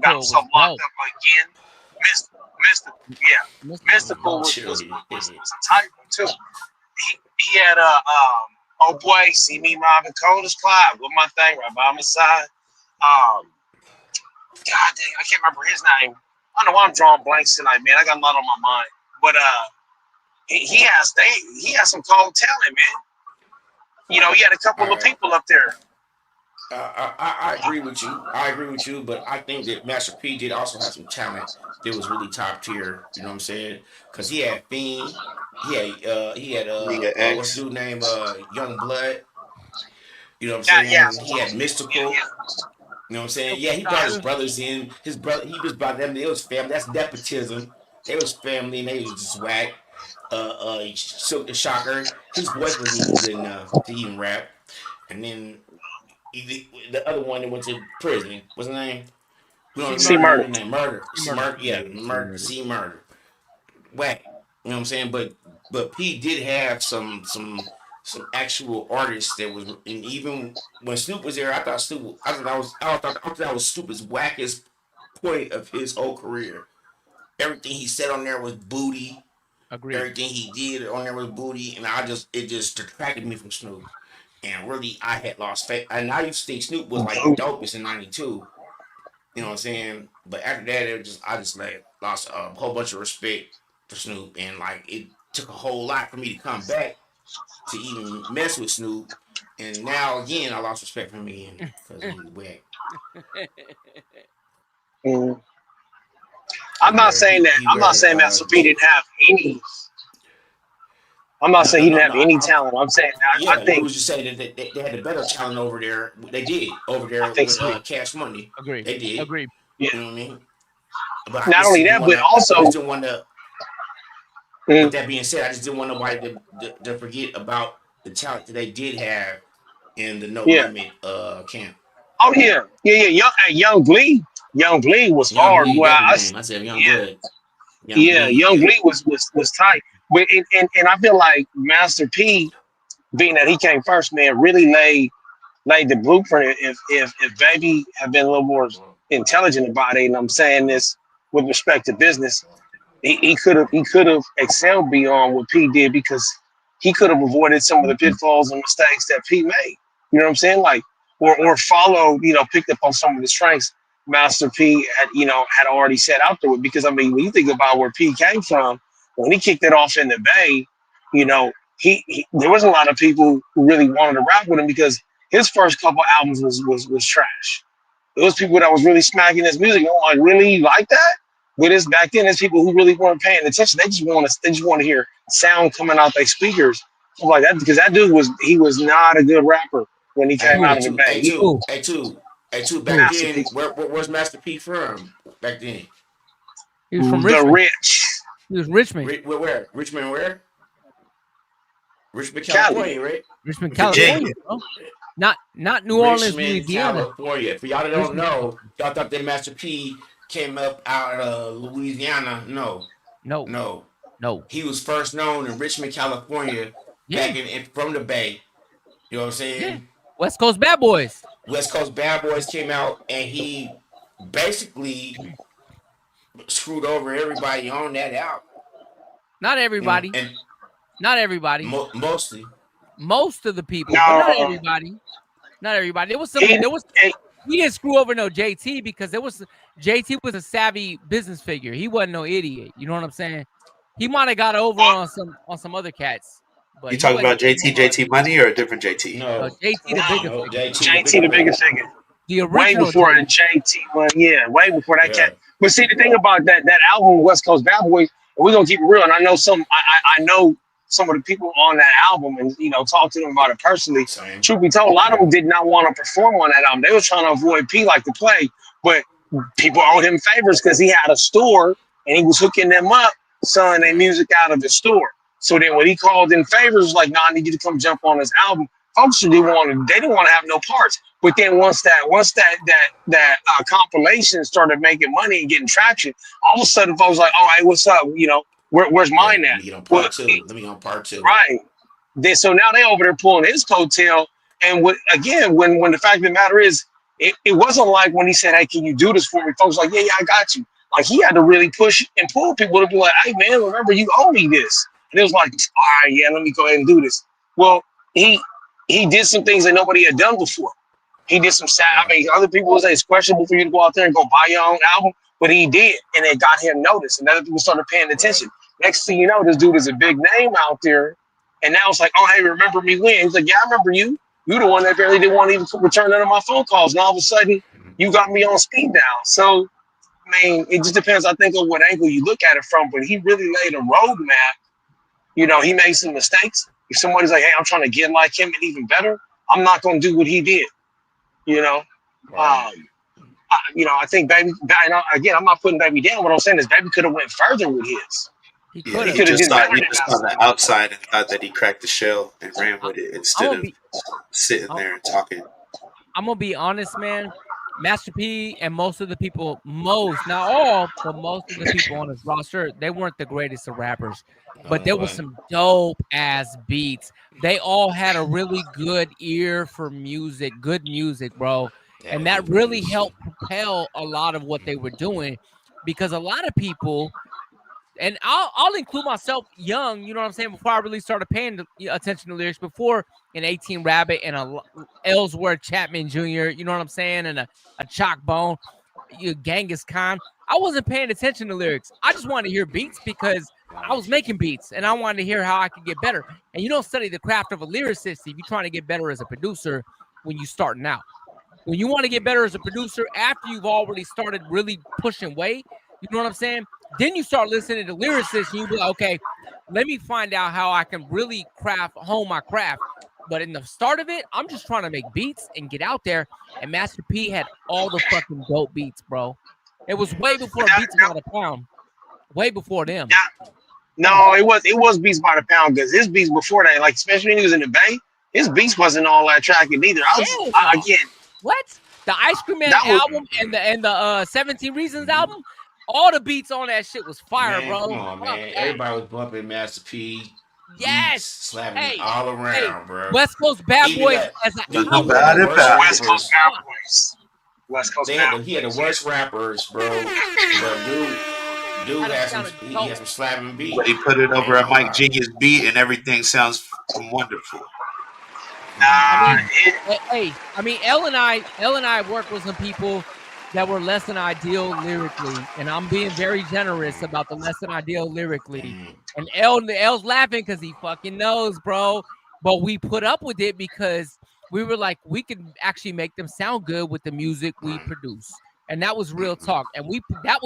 got himself locked up again? Mystical was a type one too. He had oh boy, see me mobbing cold as Clyde with my thing right by my side. God dang, I can't remember his name. I don't know why I'm drawing blanks tonight, man. I got a lot on my mind. But he has some cold talent, man. You know, he had a couple of people up there. I agree with you. But I think that Master P did also have some talent that was really top tier. You know what I'm saying? Because he had Fiend, he had what's the dude name? Young Blood. You know what I'm saying? He had Mystical. You know what I'm saying? Yeah, he brought his brothers in. He just brought them. They was family. That's nepotism. They was family, and they was just whack. Silk the Shocker. His voice wasn't even good enough to even rap. And then the other one that went to prison. What's his name? We don't remember his name. Murder. Murder. Whack. You know what I'm saying? But P did have some actual artists that was, and even when Snoop was there, I thought that was Snoop's wackest point of his whole career. Everything he said on there was booty. Agreed. Everything he did on there was booty, and it just detracted me from Snoop. And really, I had lost faith. And I used to think Snoop was like the dopest in '92. You know what I'm saying? But after that, I just like lost a whole bunch of respect for Snoop, and like it took a whole lot for me to come back to even mess with Snoop. And now again, I lost respect for him again because he was whack. I'm not saying that. I'm not saying Master P didn't have any. I'm not saying he didn't have any talent. I'm saying I think you was just saying that they had a better talent over there. They did over there with Cash Money. Agreed. They did. Agreed. Yeah. You know what I mean? But not only that, but also. I just didn't want to. With that being said, I just didn't want nobody to forget about the talent that they did have in the No Limit camp. Oh yeah. Young Glee was hard. I said Young Blood. Young Glee was tight. But and I feel like Master P, being that he came first, man, really laid the blueprint. If Baby had been a little more intelligent about it, and I'm saying this with respect to business, he could have excelled beyond what P did because he could have avoided some of the pitfalls and mistakes that P made. You know what I'm saying? Like or followed, picked up on some of the strengths Master P had already set out there with. Because I mean, when you think about where P came from, when he kicked it off in the Bay, you know, he there was a lot of people who really wanted to rap with him because his first couple albums was trash. Those people that was really smacking his music, like really like that. But it's back then, there's people who really weren't paying attention. They just want to hear sound coming out their speakers, stuff like that. Because that dude was not a good rapper when he came Hey, out hey, of the two, Bay. hey, two, hey, two, hey, two. Back then, Masterpiece. where's Master P from? Back then, He was from The Richmond. Rich. He was Richmond. Where? Richmond, where? Richmond, Cali. California, right? Richmond, Virginia. California, bro. Not New Orleans, Richmond, Louisiana. California. For y'all that don't Richmond. know, y'all thought that Master P came up out of Louisiana. No, No. no. No. He was first known in Richmond, California, Yeah. back from the Bay. You know what I'm saying? Yeah. West Coast Bad Boys. West Coast Bad Boys came out, and he basically screwed over everybody on that album. Not everybody. And not everybody. Mostly. Most of the people, No. but not everybody. Not everybody. There was some. We didn't screw over no JT because JT was a savvy business figure. He wasn't no idiot. You know what I'm saying? He might have got over on some other cats. But You talking about JT Money or a different JT? No, JT the bigger no, figure. JT the biggest figure. The Way original before JT. JT one, yeah, way before that Yeah. cat. But see, the thing about that album, West Coast Bad Boys, we're gonna keep it real. And I know I know some of the people on that album, and talk to them about it personally. Same. Truth be told, a lot of them did not want to perform on that album. They were trying to avoid P like the play, but people owed him favors because he had a store and he was hooking them up, selling their music out of the store. So then when he called in favors, was like, "Nah, I need you to come jump on this album." Folks didn't want to have no parts. But then once that compilation started making money and getting traction, all of a sudden folks like, "Oh, hey, what's up? Where's mine Let at?" me get on part two. Let me get on part two. Right. So now they over there pulling his coattail. And when the fact of the matter is, it wasn't like when he said, "Hey, can you do this for me?" Folks like, "Yeah, I got you." Like he had to really push and pull people to be like, "Hey, man, remember you owe me this." And it was like, "All right, yeah, let me go ahead and do this." Well, he did some things that nobody had done before. He did some sad. I mean, other people would say it's questionable for you to go out there and go buy your own album, but he did, and it got him noticed, and other people started paying attention. Next thing you know, this dude is a big name out there, and now it's like, "Oh, hey, remember me when?" He's like, "Yeah, I remember you. You the one that barely didn't want to even return none of my phone calls, and all of a sudden, you got me on speed dial." So, I mean, it just depends, I think, on what angle you look at it from. But he really laid a roadmap. He made some mistakes. If somebody's like, "Hey, I'm trying to get like him and even better," I'm not going to do what he did. Right. I think Baby. Again, I'm not putting Baby down. What I'm saying is, Baby could have went further with his. He Yeah, could he have. just did better thought he than just that. saw the outside and thought that he cracked the shell and ran with it instead of sitting there and talking. I'm gonna be honest, man. Master P and most of the people, not all, but most of the people on his roster, they weren't the greatest of rappers. But there was some dope ass beats. They all had a really good ear for music, good music, bro. And that really helped propel a lot of what they were doing, because a lot of people, and I'll include myself young, you know what I'm saying, before I really started paying attention to lyrics, before an 18 Rabbit and a L.Chatman Jr., you know what I'm saying, and a Chalk Bone, Genghis Khan. I wasn't paying attention to lyrics. I just wanted to hear beats because I was making beats and I wanted to hear how I could get better. And you don't study the craft of a lyricist if you're trying to get better as a producer when you're starting out. When you want to get better as a producer after you've already started really pushing weight, you know what I'm saying? Then you start listening to lyricists and you be like, okay, let me find out how I can really hone my craft. But in the start of it, I'm just trying to make beats and get out there. And Master P had all the fucking dope beats, bro. It was way before Beats by the Pound. Way before them. No, it was Beats by the Pound, because his beats before that, like especially when he was in the Bay, his beats wasn't all that tracking either. What? The Ice Cream Man album and the 17 Reasons album, all the beats on that shit was fire, bro. Come on, man. Everybody was bumping Master P. Yes. Slapping it all around, bro. West Coast Bad Boys as an album. West Coast Bad Boys. West Coast He had the worst rappers, bro. But dude has some. He has some slapping beats. But he put it I over ain't a gonna Mike lie. Genius beat, and everything sounds wonderful. I mean, L and I work with some people that were less than ideal lyrically, and I'm being very generous about the less than ideal lyrically. And L's laughing because he fucking knows, bro. But we put up with it because we were like, we could actually make them sound good with the music we produce, and that was real talk. And that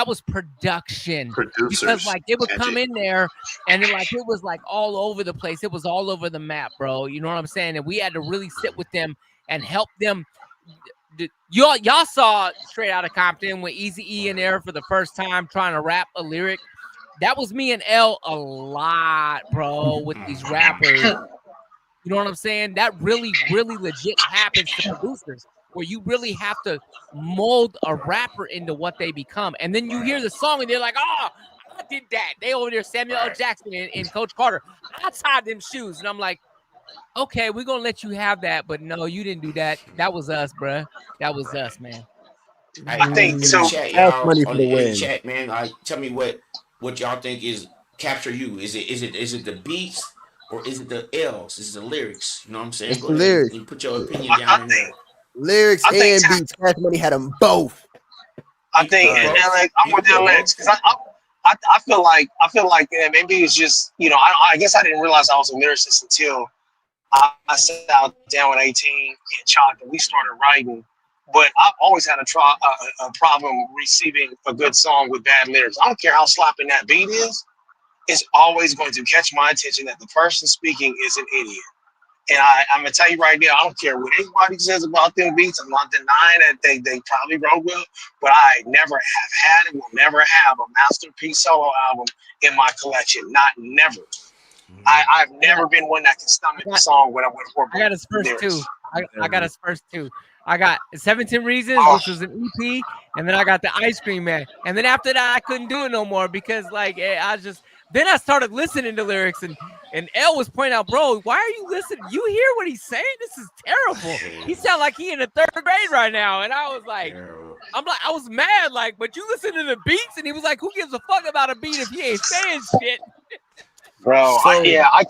was production. Because Producers, like it would come magic. in there and then like it was like all over the place. It was all over the map, bro. You know what I'm saying? And we had to really sit with them and help them. Y'all saw Straight Outta Compton with Eazy-E in there for the first time trying to rap a lyric. That was me and L a lot, bro, with these rappers. You know what I'm saying? That really, really legit happens to producers where you really have to mold a rapper into what they become. And then you hear the song and they're like, oh, I did that. They over there, Samuel L. Jackson and Coach Carter. I tied them shoes. And I'm like, okay, we're going to let you have that. But no, you didn't do that. That was us, bruh. That was us, man. I think In the so. chat, Cash y'all. Money for the In the win. chat, man. Tell me what y'all think is capture you. Is it the beats or is it the L's? Is it the lyrics? You know what I'm saying? It's Go the ahead lyrics. and put your opinion down in there. Lyrics I think and beats. Cash Money had them both. I think, and like, I'm with Alex because I feel like maybe it's just I guess I didn't realize I was a lyricist until I sat down at 18 and Chalk and we started writing. But I've always had a problem receiving a good song with bad lyrics. I don't care how slapping that beat is. It's always going to catch my attention that the person speaking is an idiot. And I'm gonna tell you right now, I don't care what anybody says about them beats. I'm not denying that they probably wrote well, but I never have had and will never have a masterpiece solo album in my collection. Not never. I've never been one that can stomach the song when I went for. I got his first two. I got his first two. I got 17 Reasons, which was an EP, and then I got the Ice Cream Man. And then after that, I couldn't do it no more because then I started listening to lyrics and L was pointing out, bro, why are you listening? You hear what he's saying? This is terrible. He sound like he in the 3rd grade right now. And I was like, I was mad, like, but you listen to the beats? And he was like, who gives a fuck about a beat if he ain't saying shit? Bro, I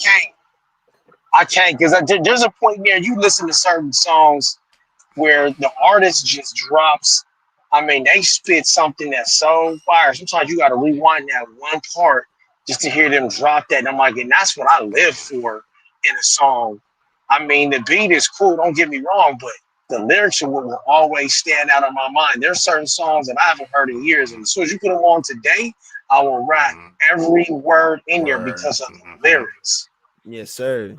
can't because there's a point there you listen to certain songs where the artist just drops. I mean, they spit something that's so fire. Sometimes you got to rewind that one part just to hear them drop that. And I'm like, and that's what I live for in a song. I mean, the beat is cool, don't get me wrong, but the lyrics are what will always stand out in my mind. There's certain songs that I haven't heard in years, and as soon as you put them on today, I will rap every word in there because of the lyrics. Yes, sir.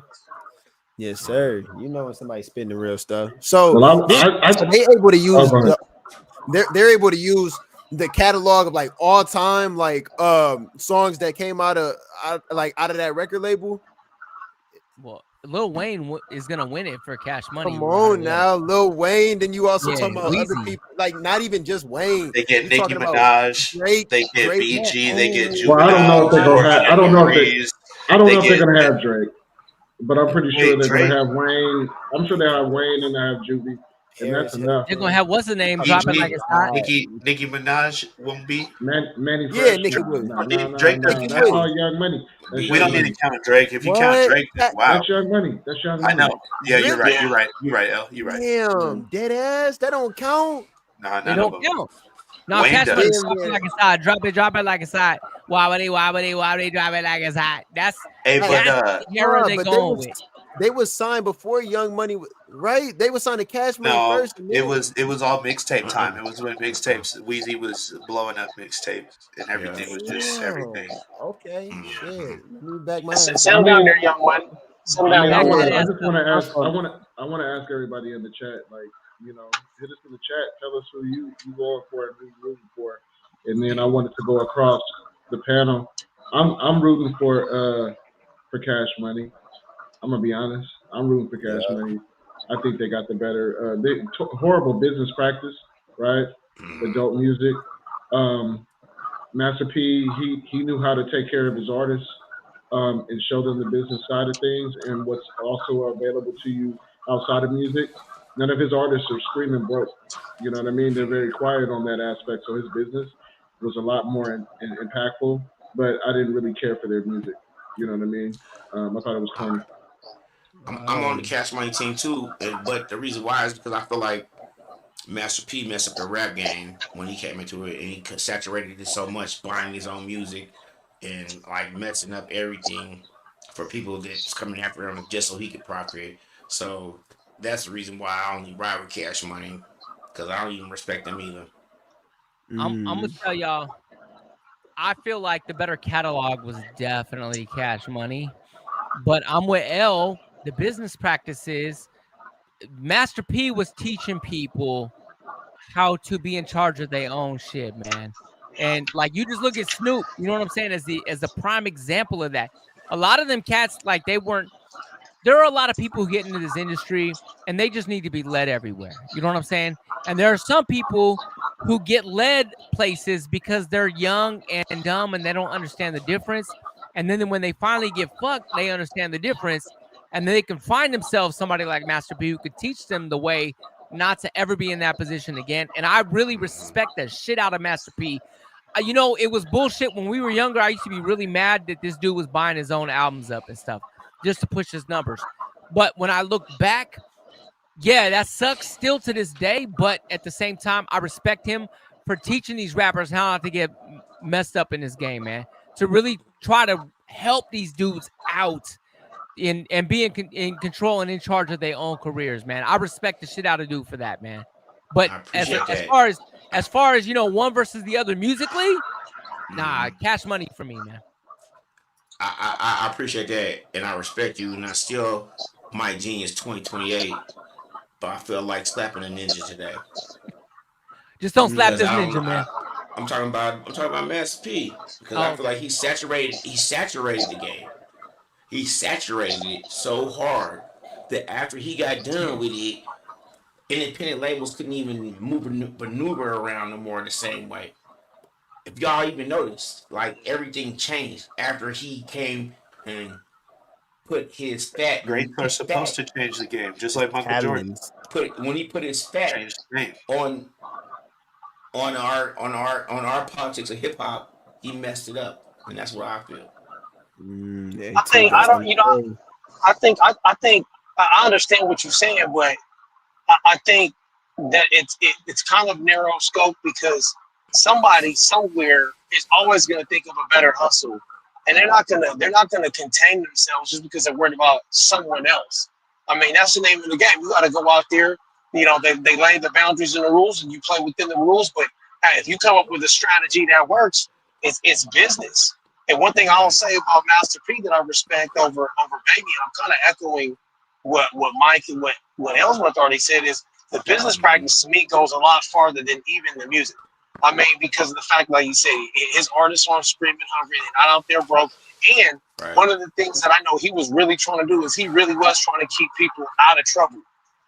Yes, sir. You know when somebody's spitting the real stuff. So Well, they able to use go ahead. they're able to use the catalog of like all time like songs that came out of that record label. Well, Lil Wayne is gonna win it for Cash Money. Come on now, Lil Wayne. Then you also talking about Weezy. other people, like not even just Wayne. They get You're Nicki talking about Minaj. Drake, They get Drake, BG. They get Well, I don't know if they're gonna have. I don't know if they're gonna have Drake, but I'm pretty sure they're gonna have Wayne. I'm sure they have Wayne and they have Juvie, and that's enough. They're gonna have what's the name BG, dropping like it's hot. Nicki Minaj won't be. Manny Yeah, Fresh. Nicki would. Drake doesn't That's count. all Young Money. We don't need to count Drake. If you count Drake, then wow. That's Young Money. That's Young Money. I know. Yeah, you're right. Really? You're right. You're right, L. You're right. Damn, dead ass. That don't count. Nah, They don't count. No, Wayne Cash does. Money drop it like it's hot. Drop it like it's hot. Wobbly, drop it like it's hot. That's the era they going with. They was signed before Young Money, right? They was signed to Cash Money No, first. it was all mixtape time. It was when mixtapes. Weezy was blowing up mixtapes, and everything was just everything. Okay, shit. Let me back my Settle down there, Young Money. Settle down, Young Money. I just want to ask. I want to ask everybody in the chat, like, hit us in the chat. Tell us who you going for and who you rooting for, and then I wanted to go across the panel. I'm rooting for Cash Money. I'm gonna be honest. I'm rooting for Cash Money. I think they got the better. Horrible business practice, right? Adult music. Master P, he knew how to take care of his artists and show them the business side of things and what's also available to you outside of music. None of his artists are screaming broke. You know what I mean? They're very quiet on that aspect. So his business was a lot more impactful. But I didn't really care for their music. You know what I mean? I thought it was corny. I'm on the Cash Money team too, but the reason why is because I feel like Master P messed up the rap game when he came into it, and he saturated it so much, buying his own music and like messing up everything for people that's coming after him just so he could profit. So that's the reason why I only ride with Cash Money, because I don't even respect them either. I'm gonna tell y'all, I feel like the better catalog was definitely Cash Money, but I'm with L. The business practices, Master P was teaching people how to be in charge of their own shit, man. And like you just look at Snoop, you know what I'm saying, as the prime example of that. A lot of them cats, like they weren't. There are a lot of people who get into this industry and they just need to be led everywhere. You know what I'm saying? And there are some people who get led places because they're young and dumb and they don't understand the difference. And then when they finally get fucked, they understand the difference. And then they can find themselves somebody like Master P who could teach them the way not to ever be in that position again. And I really respect the shit out of Master P. You know, it was bullshit when we were younger. I used to be really mad that this dude was buying his own albums up and stuff just to push his numbers. But when I look back, yeah, that sucks still to this day. But at the same time, I respect him for teaching these rappers how not to get messed up in this game, man. To really try to help these dudes out and be in control and in charge of their own careers, man. I respect the shit out of dude for that, man. But I appreciate that. as far as you know, one versus the other musically, nah, Cash Money for me, man. I appreciate that, and I respect you, and I still might Genius 2028, but I feel like slapping a ninja today. Just don't slap this ninja, man. I'm talking about Master P, because I feel like he saturated the game. He saturated it so hard that after he got done with it, independent labels couldn't even maneuver around no more the same way. If y'all even noticed, like everything changed after he came and put his fat. Greats are supposed to change the game, just like Michael Jordan. When he put his fat on our politics of hip hop, he messed it up, and that's what I feel. I understand what you're saying, but I think that it's kind of narrow scope because somebody somewhere is always going to think of a better hustle, and they're not gonna contain themselves just because they're worried about someone else. I mean, that's the name of the game. You got to go out there. You know, they lay the boundaries and the rules, and you play within the rules. But hey, if you come up with a strategy that works, it's business. And one thing I'll say about Master P that I respect over Baby, I'm kind of echoing what Mike and what Ellsworth already said, is the business practice to me goes a lot farther than even the music. I mean, because of the fact, like you say, his artists aren't screaming hungry, they're not out there broke. And one of the things that I know he was really trying to do is he really was trying to keep people out of trouble.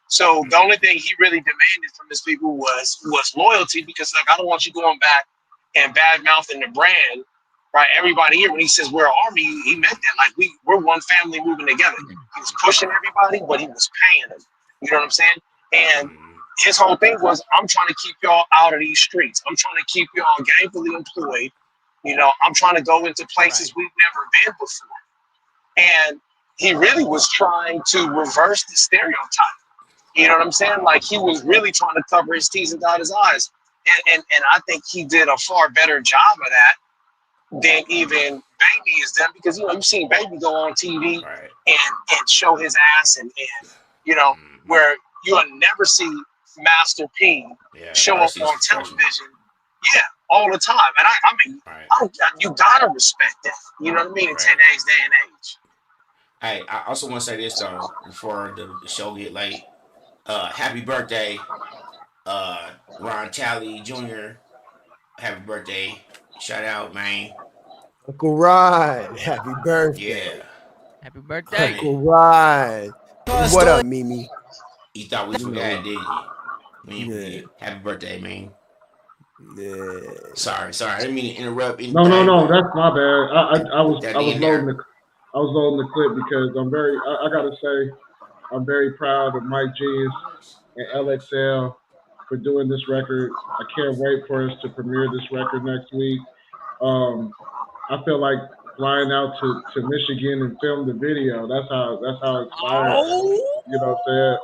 So the only thing he really demanded from his people was loyalty, because like, I don't want you going back and bad mouthing the brand, right? Everybody here, when he says we're an army, he meant that. Like we're one family moving together. He was pushing everybody, but he was paying them. You know what I'm saying? And his whole thing was, I'm trying to keep y'all out of these streets. I'm trying to keep y'all gainfully employed. You know, I'm trying to go into places we've never been before. And he really was trying to reverse the stereotype. You know what I'm saying? Like he was really trying to cover his T's and dot his I's. And I think he did a far better job of that than even Baby is done, because you know you've seen Baby go on TV and show his ass and you know, where you'll never see Master P show up on television. Yeah, all the time. And I mean, you gotta respect that. You know what I mean? In today's day and age. Hey, I also want to say this though before the show get late. Happy birthday, Ron Talley Jr. Happy birthday! Shout out, man. Uncle Rod, happy birthday. Yeah. Happy birthday. Uncle Rod. What up, Mimi? You thought we forgot, didn't you? Happy birthday, man. Yeah. Sorry. I didn't mean to interrupt. No, that's my bad. I was loading the clip because I gotta say, I'm very proud of Mike Genius and LXL for doing this record. I can't wait for us to premiere this record next week. I feel like flying out to Michigan and film the video. That's how inspired. You know what I'm saying?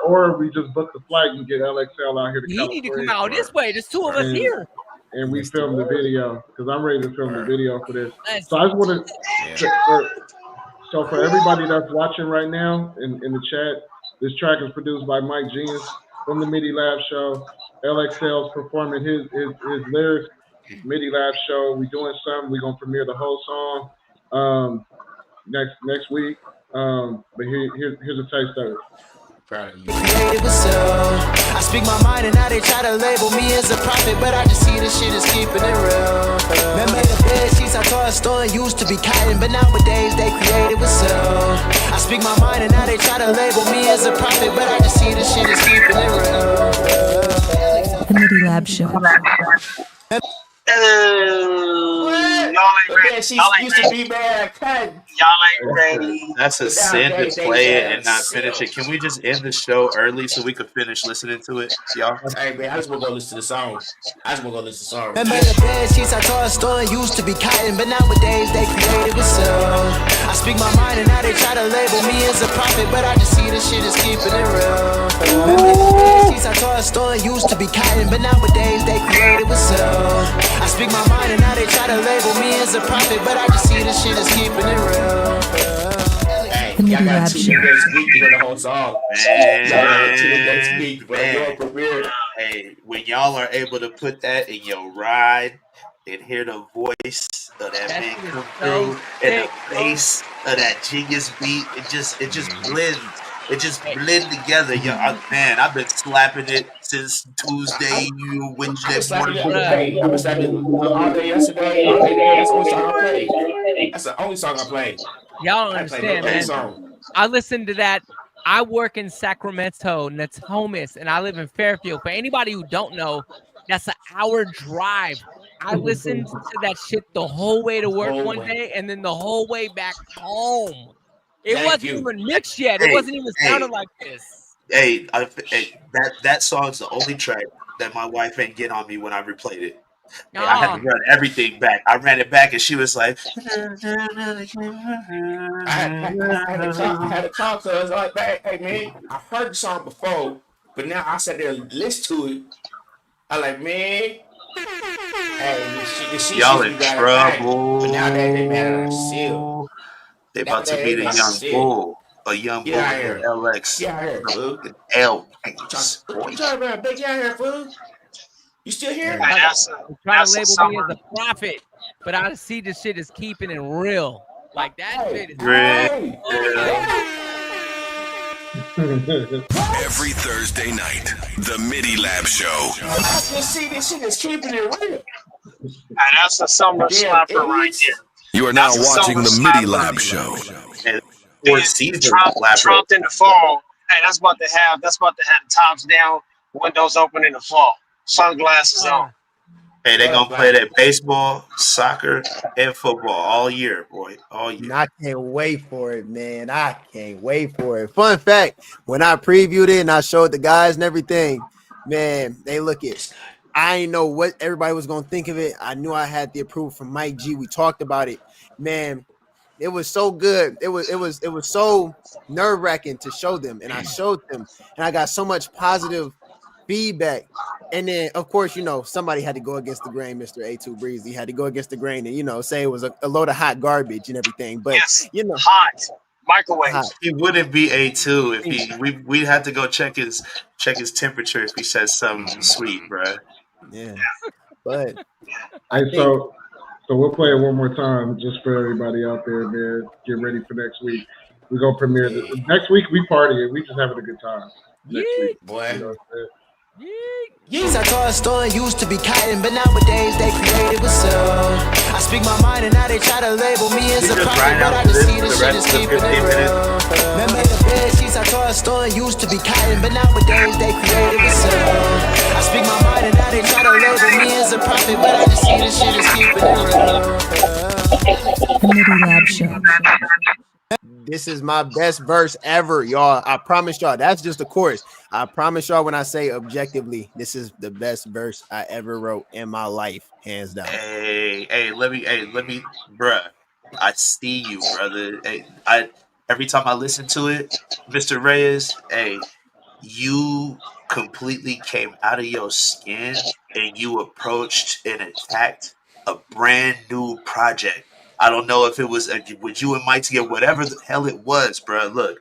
Or we just book the flight and get LXL out here to He California. need to come out this way. There's two of us here. And we film the video because I'm ready to film the video for this. Let's So I just want to. So for everybody that's watching right now in the chat, this track is produced by Mike Genius from the Midi Lab Show. LXL's performing his lyrics. Midi Lab Show. We doing something. We're gonna premiere the whole song next week. But here's a taste of it. Proud of you. I speak my mind and now they try to label me as a prophet, but I just see this shit is keeping it real. Remember the bed sheets I tore a store and used to be cotton, but nowadays they created with silk. I speak my mind and now they try to label me as a prophet, but I just see this shit is keeping it real. The Midi Lab Show. Y'all ain't ready. She used to be bad. Y'all ain't ready. That's a sin to play it and not finish it. Can we just end the show early so we could finish listening to it, y'all? Hey man, I just want to go listen to the song. Remember the bed sheets I tore a store and used to be cotton, but nowadays they created with silk. I speak my mind and now they try to label me as a prophet, but I just see this shit is keeping it real. Remember the bed sheets I tore a store and used to be cotton, but nowadays they created with silk. I speak my mind and now they try to label me as a prophet, but I just see this shit is keeping it real. Hey, y'all got to tune in next week to hear the whole song. Hey, when y'all are able to put that in your ride and hear the voice of that man come through and the bass of that genius beat, it just blends. It just blend together. Man, I've been slapping it since Tuesday, Wednesday morning. I was slapping all day yesterday, all day today. That's the only song I played. That's the only song I played. Y'all don't understand, man. I listened to that. I work in Sacramento, Natomas, and I live in Fairfield. For anybody who don't know, that's an hour drive. I listened to that shit the whole way to work one day and then the whole way back home. It wasn't even mixed yet. It wasn't even sounding like this. Hey, that song's the only track that my wife ain't get on me when I replayed it. Hey, I had to run everything back. I ran it back and she was like, I had to talk to her. I was like, hey man, I heard the song before, but now I sat there and listened to it. I like, man, hey, y'all in trouble. But now they mad at herself. They about to be the young bull. A young bull in LX. Get out here, fool. L. What you talking about? Get out here, fool. You still here? Trying to label me as a prophet, but I see this shit is keeping it real. Like that shit is real. Every Thursday night, the Midi Lab Show. I just see this shit is keeping it real. That's a summer slapper right there. You are now watching the Midi Lab Show. Trump in the fall. Hey, that's about to have the tops down, windows open in the fall, sunglasses on. Hey, they're gonna play that baseball, soccer, and football all year, boy. All year. I can't wait for it, man. I can't wait for it. Fun fact, when I previewed it and I showed the guys and everything, man, they look it. I didn't know what everybody was gonna think of it. I knew I had the approval from Mike G. We talked about it, man. It was so good. It was so nerve-wracking to show them, and I showed them, and I got so much positive feedback. And then, of course, somebody had to go against the grain. Mr. A2 Breezy had to go against the grain and say it was a load of hot garbage and everything. But hot microwave. He wouldn't be A2 if we'd have to go check his temperature if he says something sweet, bro. Yeah, but so we'll play it one more time just for everybody out there, man. Get ready for next week. We're gonna premiere next week. We partying. We just having a good time. Next week, boy. You know what I'm saying? Yes, I tore a store and used to be cotton, but nowadays they created with silk. I speak my mind and now they try to label me as a prophet, but I just see this shit is keeping it real. Remember the bed sheets I tore a store and used to be cotton, but nowadays they created with silk. I speak my mind and now they try to label me as a prophet, but I just see this shit is keeping it real. The Midi Lab Show. This is my best verse ever, y'all. I promise y'all. That's just the chorus. I promise y'all when I say objectively, this is the best verse I ever wrote in my life, hands down. Hey, let me, bruh. I see you, brother. Hey, every time I listen to it, Mr. Reyes, hey, you completely came out of your skin and you approached and attacked a brand new project. I don't know if it was with you and Mighty or whatever the hell it was, bruh. Look,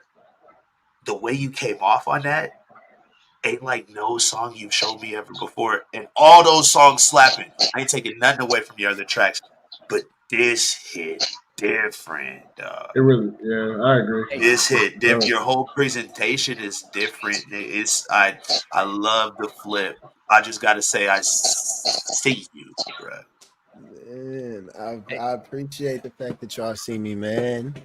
the way you came off on that ain't like no song you've showed me ever before. And all those songs slapping. I ain't taking nothing away from your other tracks. But this hit different, dog. It really, yeah, I agree. This hit different. Your whole presentation is different. I love the flip. I just gotta say I see you, bro. Man, I appreciate the fact that y'all see me, man.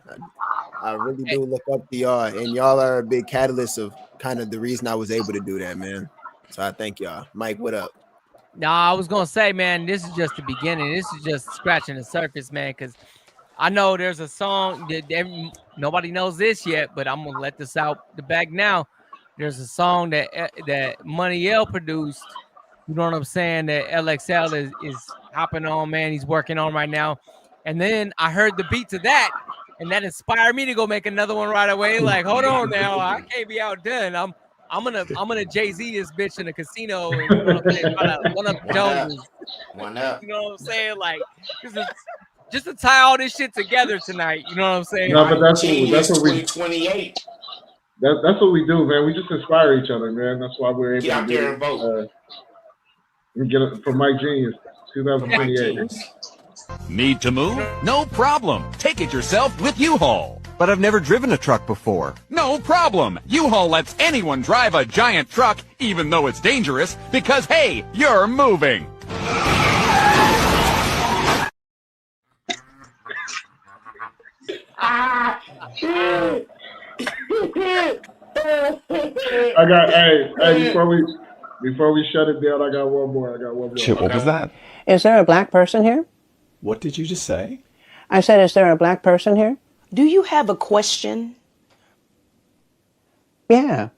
I really do look up to y'all, and y'all are a big catalyst of kind of the reason I was able to do that, man. So I thank y'all. Mike, what up? Nah, I was gonna say, man, this is just the beginning. This is just scratching the surface, man. Because I know there's a song that nobody knows this yet, but I'm gonna let this out the bag now. There's a song that Money L produced. You know what I'm saying? That LXL is hopping on, man. He's working on right now. And then I heard the beat to that, and that inspired me to go make another one right away. Like, hold on now, I can't be outdone. I'm gonna Jay-Z this bitch in a casino, and you know what I'm saying? Try to one up the Joneses. One up. You know what I'm saying? Like, this is just to tie all this shit together tonight. You know what I'm saying? No, but that's what we 2028. That's what we do, man. We just inspire each other, man. That's why we're able Get to out do there and vote. Get it from Mike Genius, 2028. Need to move? No problem. Take it yourself with U-Haul. But I've never driven a truck before. No problem. U-Haul lets anyone drive a giant truck, even though it's dangerous, because, hey, you're moving. Before we shut it down, I got one more. Chip, what was that? Is there a black person here? What did you just say? I said, is there a black person here? Do you have a question? Yeah.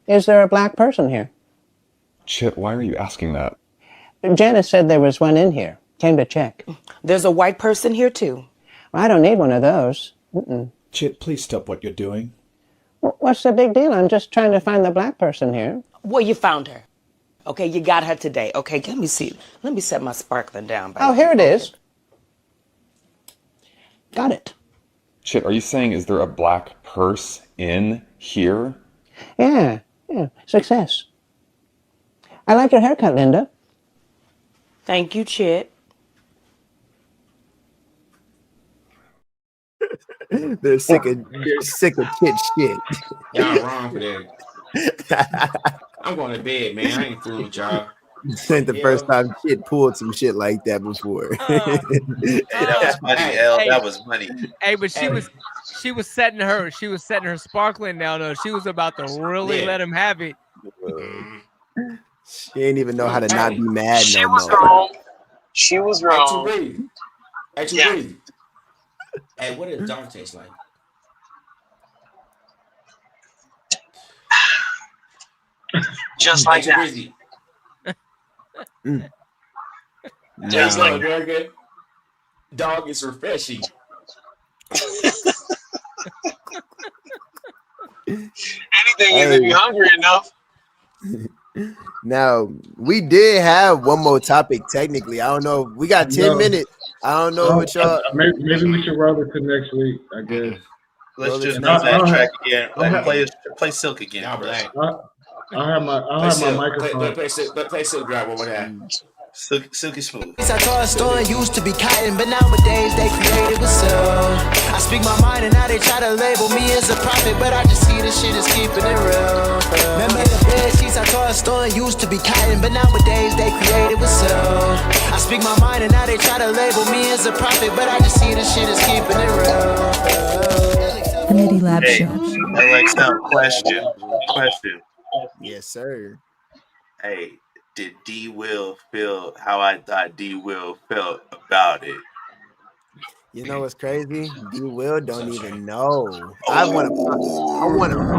Is there a black person here? Chip, why are you asking that? Janice said there was one in here. Came to check. There's a white person here too. Well, I don't need one of those. Mm-mm. Chip, please stop what you're doing. What's the big deal? I'm just trying to find the black person here. Well, you found her. Okay, you got her today. Okay, let me see. Let me set my sparkling down. Oh, here it is. Got it. Chip, are you saying is there a black purse in here? Yeah. Success. I like your haircut, Linda. Thank you, Chip. They're sick of kid shit. Y'all wrong for that. I'm going to bed, man. I ain't fooling with y'all. This ain't the first time kid pulled some shit like that before. Hey, that was money, L. That was money. Hey, but she was setting her sparkling down though. She was about to really let him have it. She ain't even know how to not be mad She no was more. wrong. She was wrong. Hey, what does dark taste like? Just like that. Just like that. Dog is refreshing. Anything if you're hungry enough. Now, we did have one more topic technically. I don't know. We got 10 minutes. I don't know what y'all. Maybe we should roll it to next week, I guess. Let's just play that track again. Play Silk again. Y'all black. I'll have my microphone. Play Silk Drive one more time. Silky smooth. I told a story used to be cotton, but nowadays they created with soul. I speak my mind and now they try to label me as a prophet, but I just see this shit is keeping it real. Remember the bed sheets I told a story used to be cotton, but nowadays they created with soul. I speak my mind and now they try to label me as a prophet, but I just see this shit is keeping it real. The Midi Lab Show. LXL, question. Yes, sir. Hey, did D Will feel how I thought D Will felt about it? You know what's crazy? D Will don't even know. I want to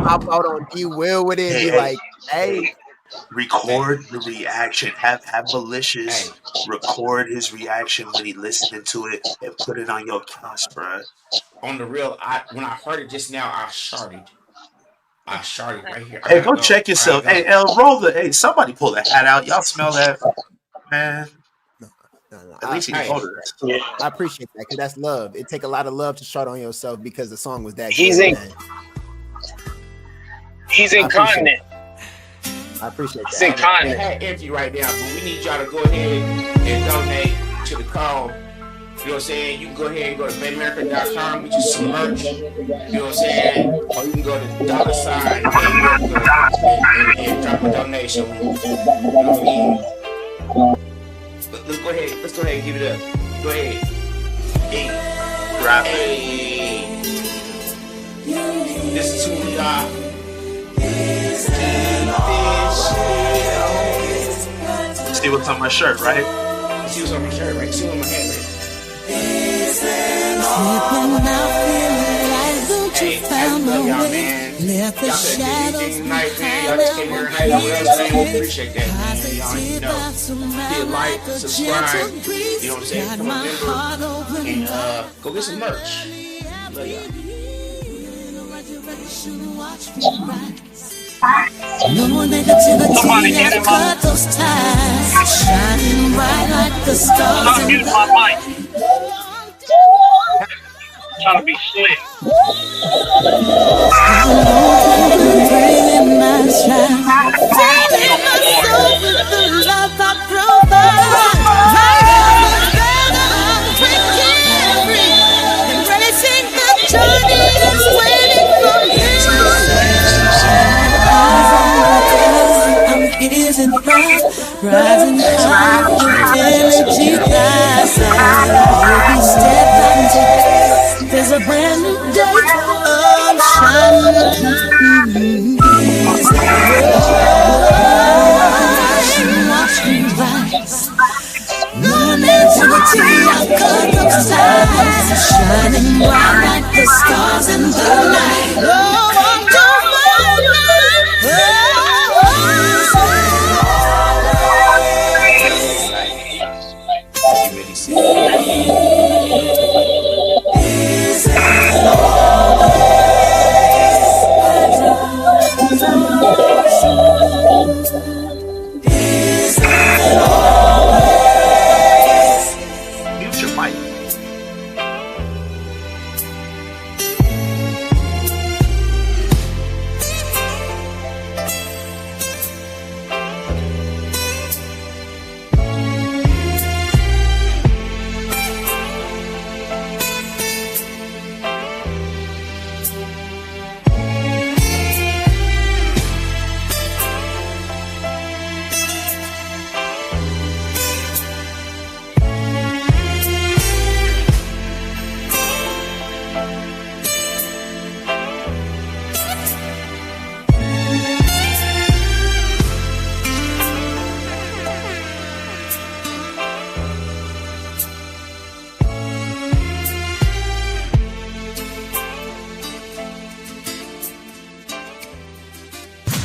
pop out on D Will with it and be like, hey. Record the reaction. Have Malicious record his reaction when he listening to it and put it on your cast, bro. On the real, when I heard it just now, I sharded right here. Hey, go check yourself. Hey, roll the. Hey, somebody pull the hat out. Y'all smell that, man? No, At least he voted us. Yeah. I appreciate that because that's love. It take a lot of love to shard on yourself because the song was that He's good. He's incontinent. I appreciate that. He's incontinent. It had empty right now, but we need y'all to go ahead and donate to the cause. You know what I'm saying? You can go ahead and go to BabyAmerica.com, get you some merch. You know what I'm saying? Or you can go to $sign and drop a donation. You know what I mean? Let's go ahead and give it up. Go ahead. Hey. This is who we are. See what's on my shirt, right? See what's on my shirt, right? See what's on my head, right? Hey, I love y'all, man. Y'all could have did anything tonight, man. Y'all just came here and hang out with us, man. We appreciate that, man. Y'all know. Hit like, subscribe. You know what I'm saying? Become a member. And go get some merch. Love y'all. No more negativity, I cut those ties, shining bright like the stars. Don't use my mic. Trying to be slick. Breathing my child, feeding my soul with the love I provide. My love is better, I'm breaking free, embracing the journey that's waiting for me. I'm getting bright, rising high, with energy rising. Every step I take, there's a brand new day. I'm shining. Watch me rise. No negativity, I'll cut those ties. Shining bright like the stars in the night. Oh, I'm going Mute your mic.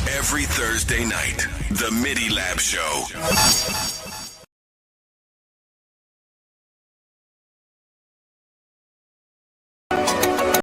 Every Thursday night, the Midi Lab Show.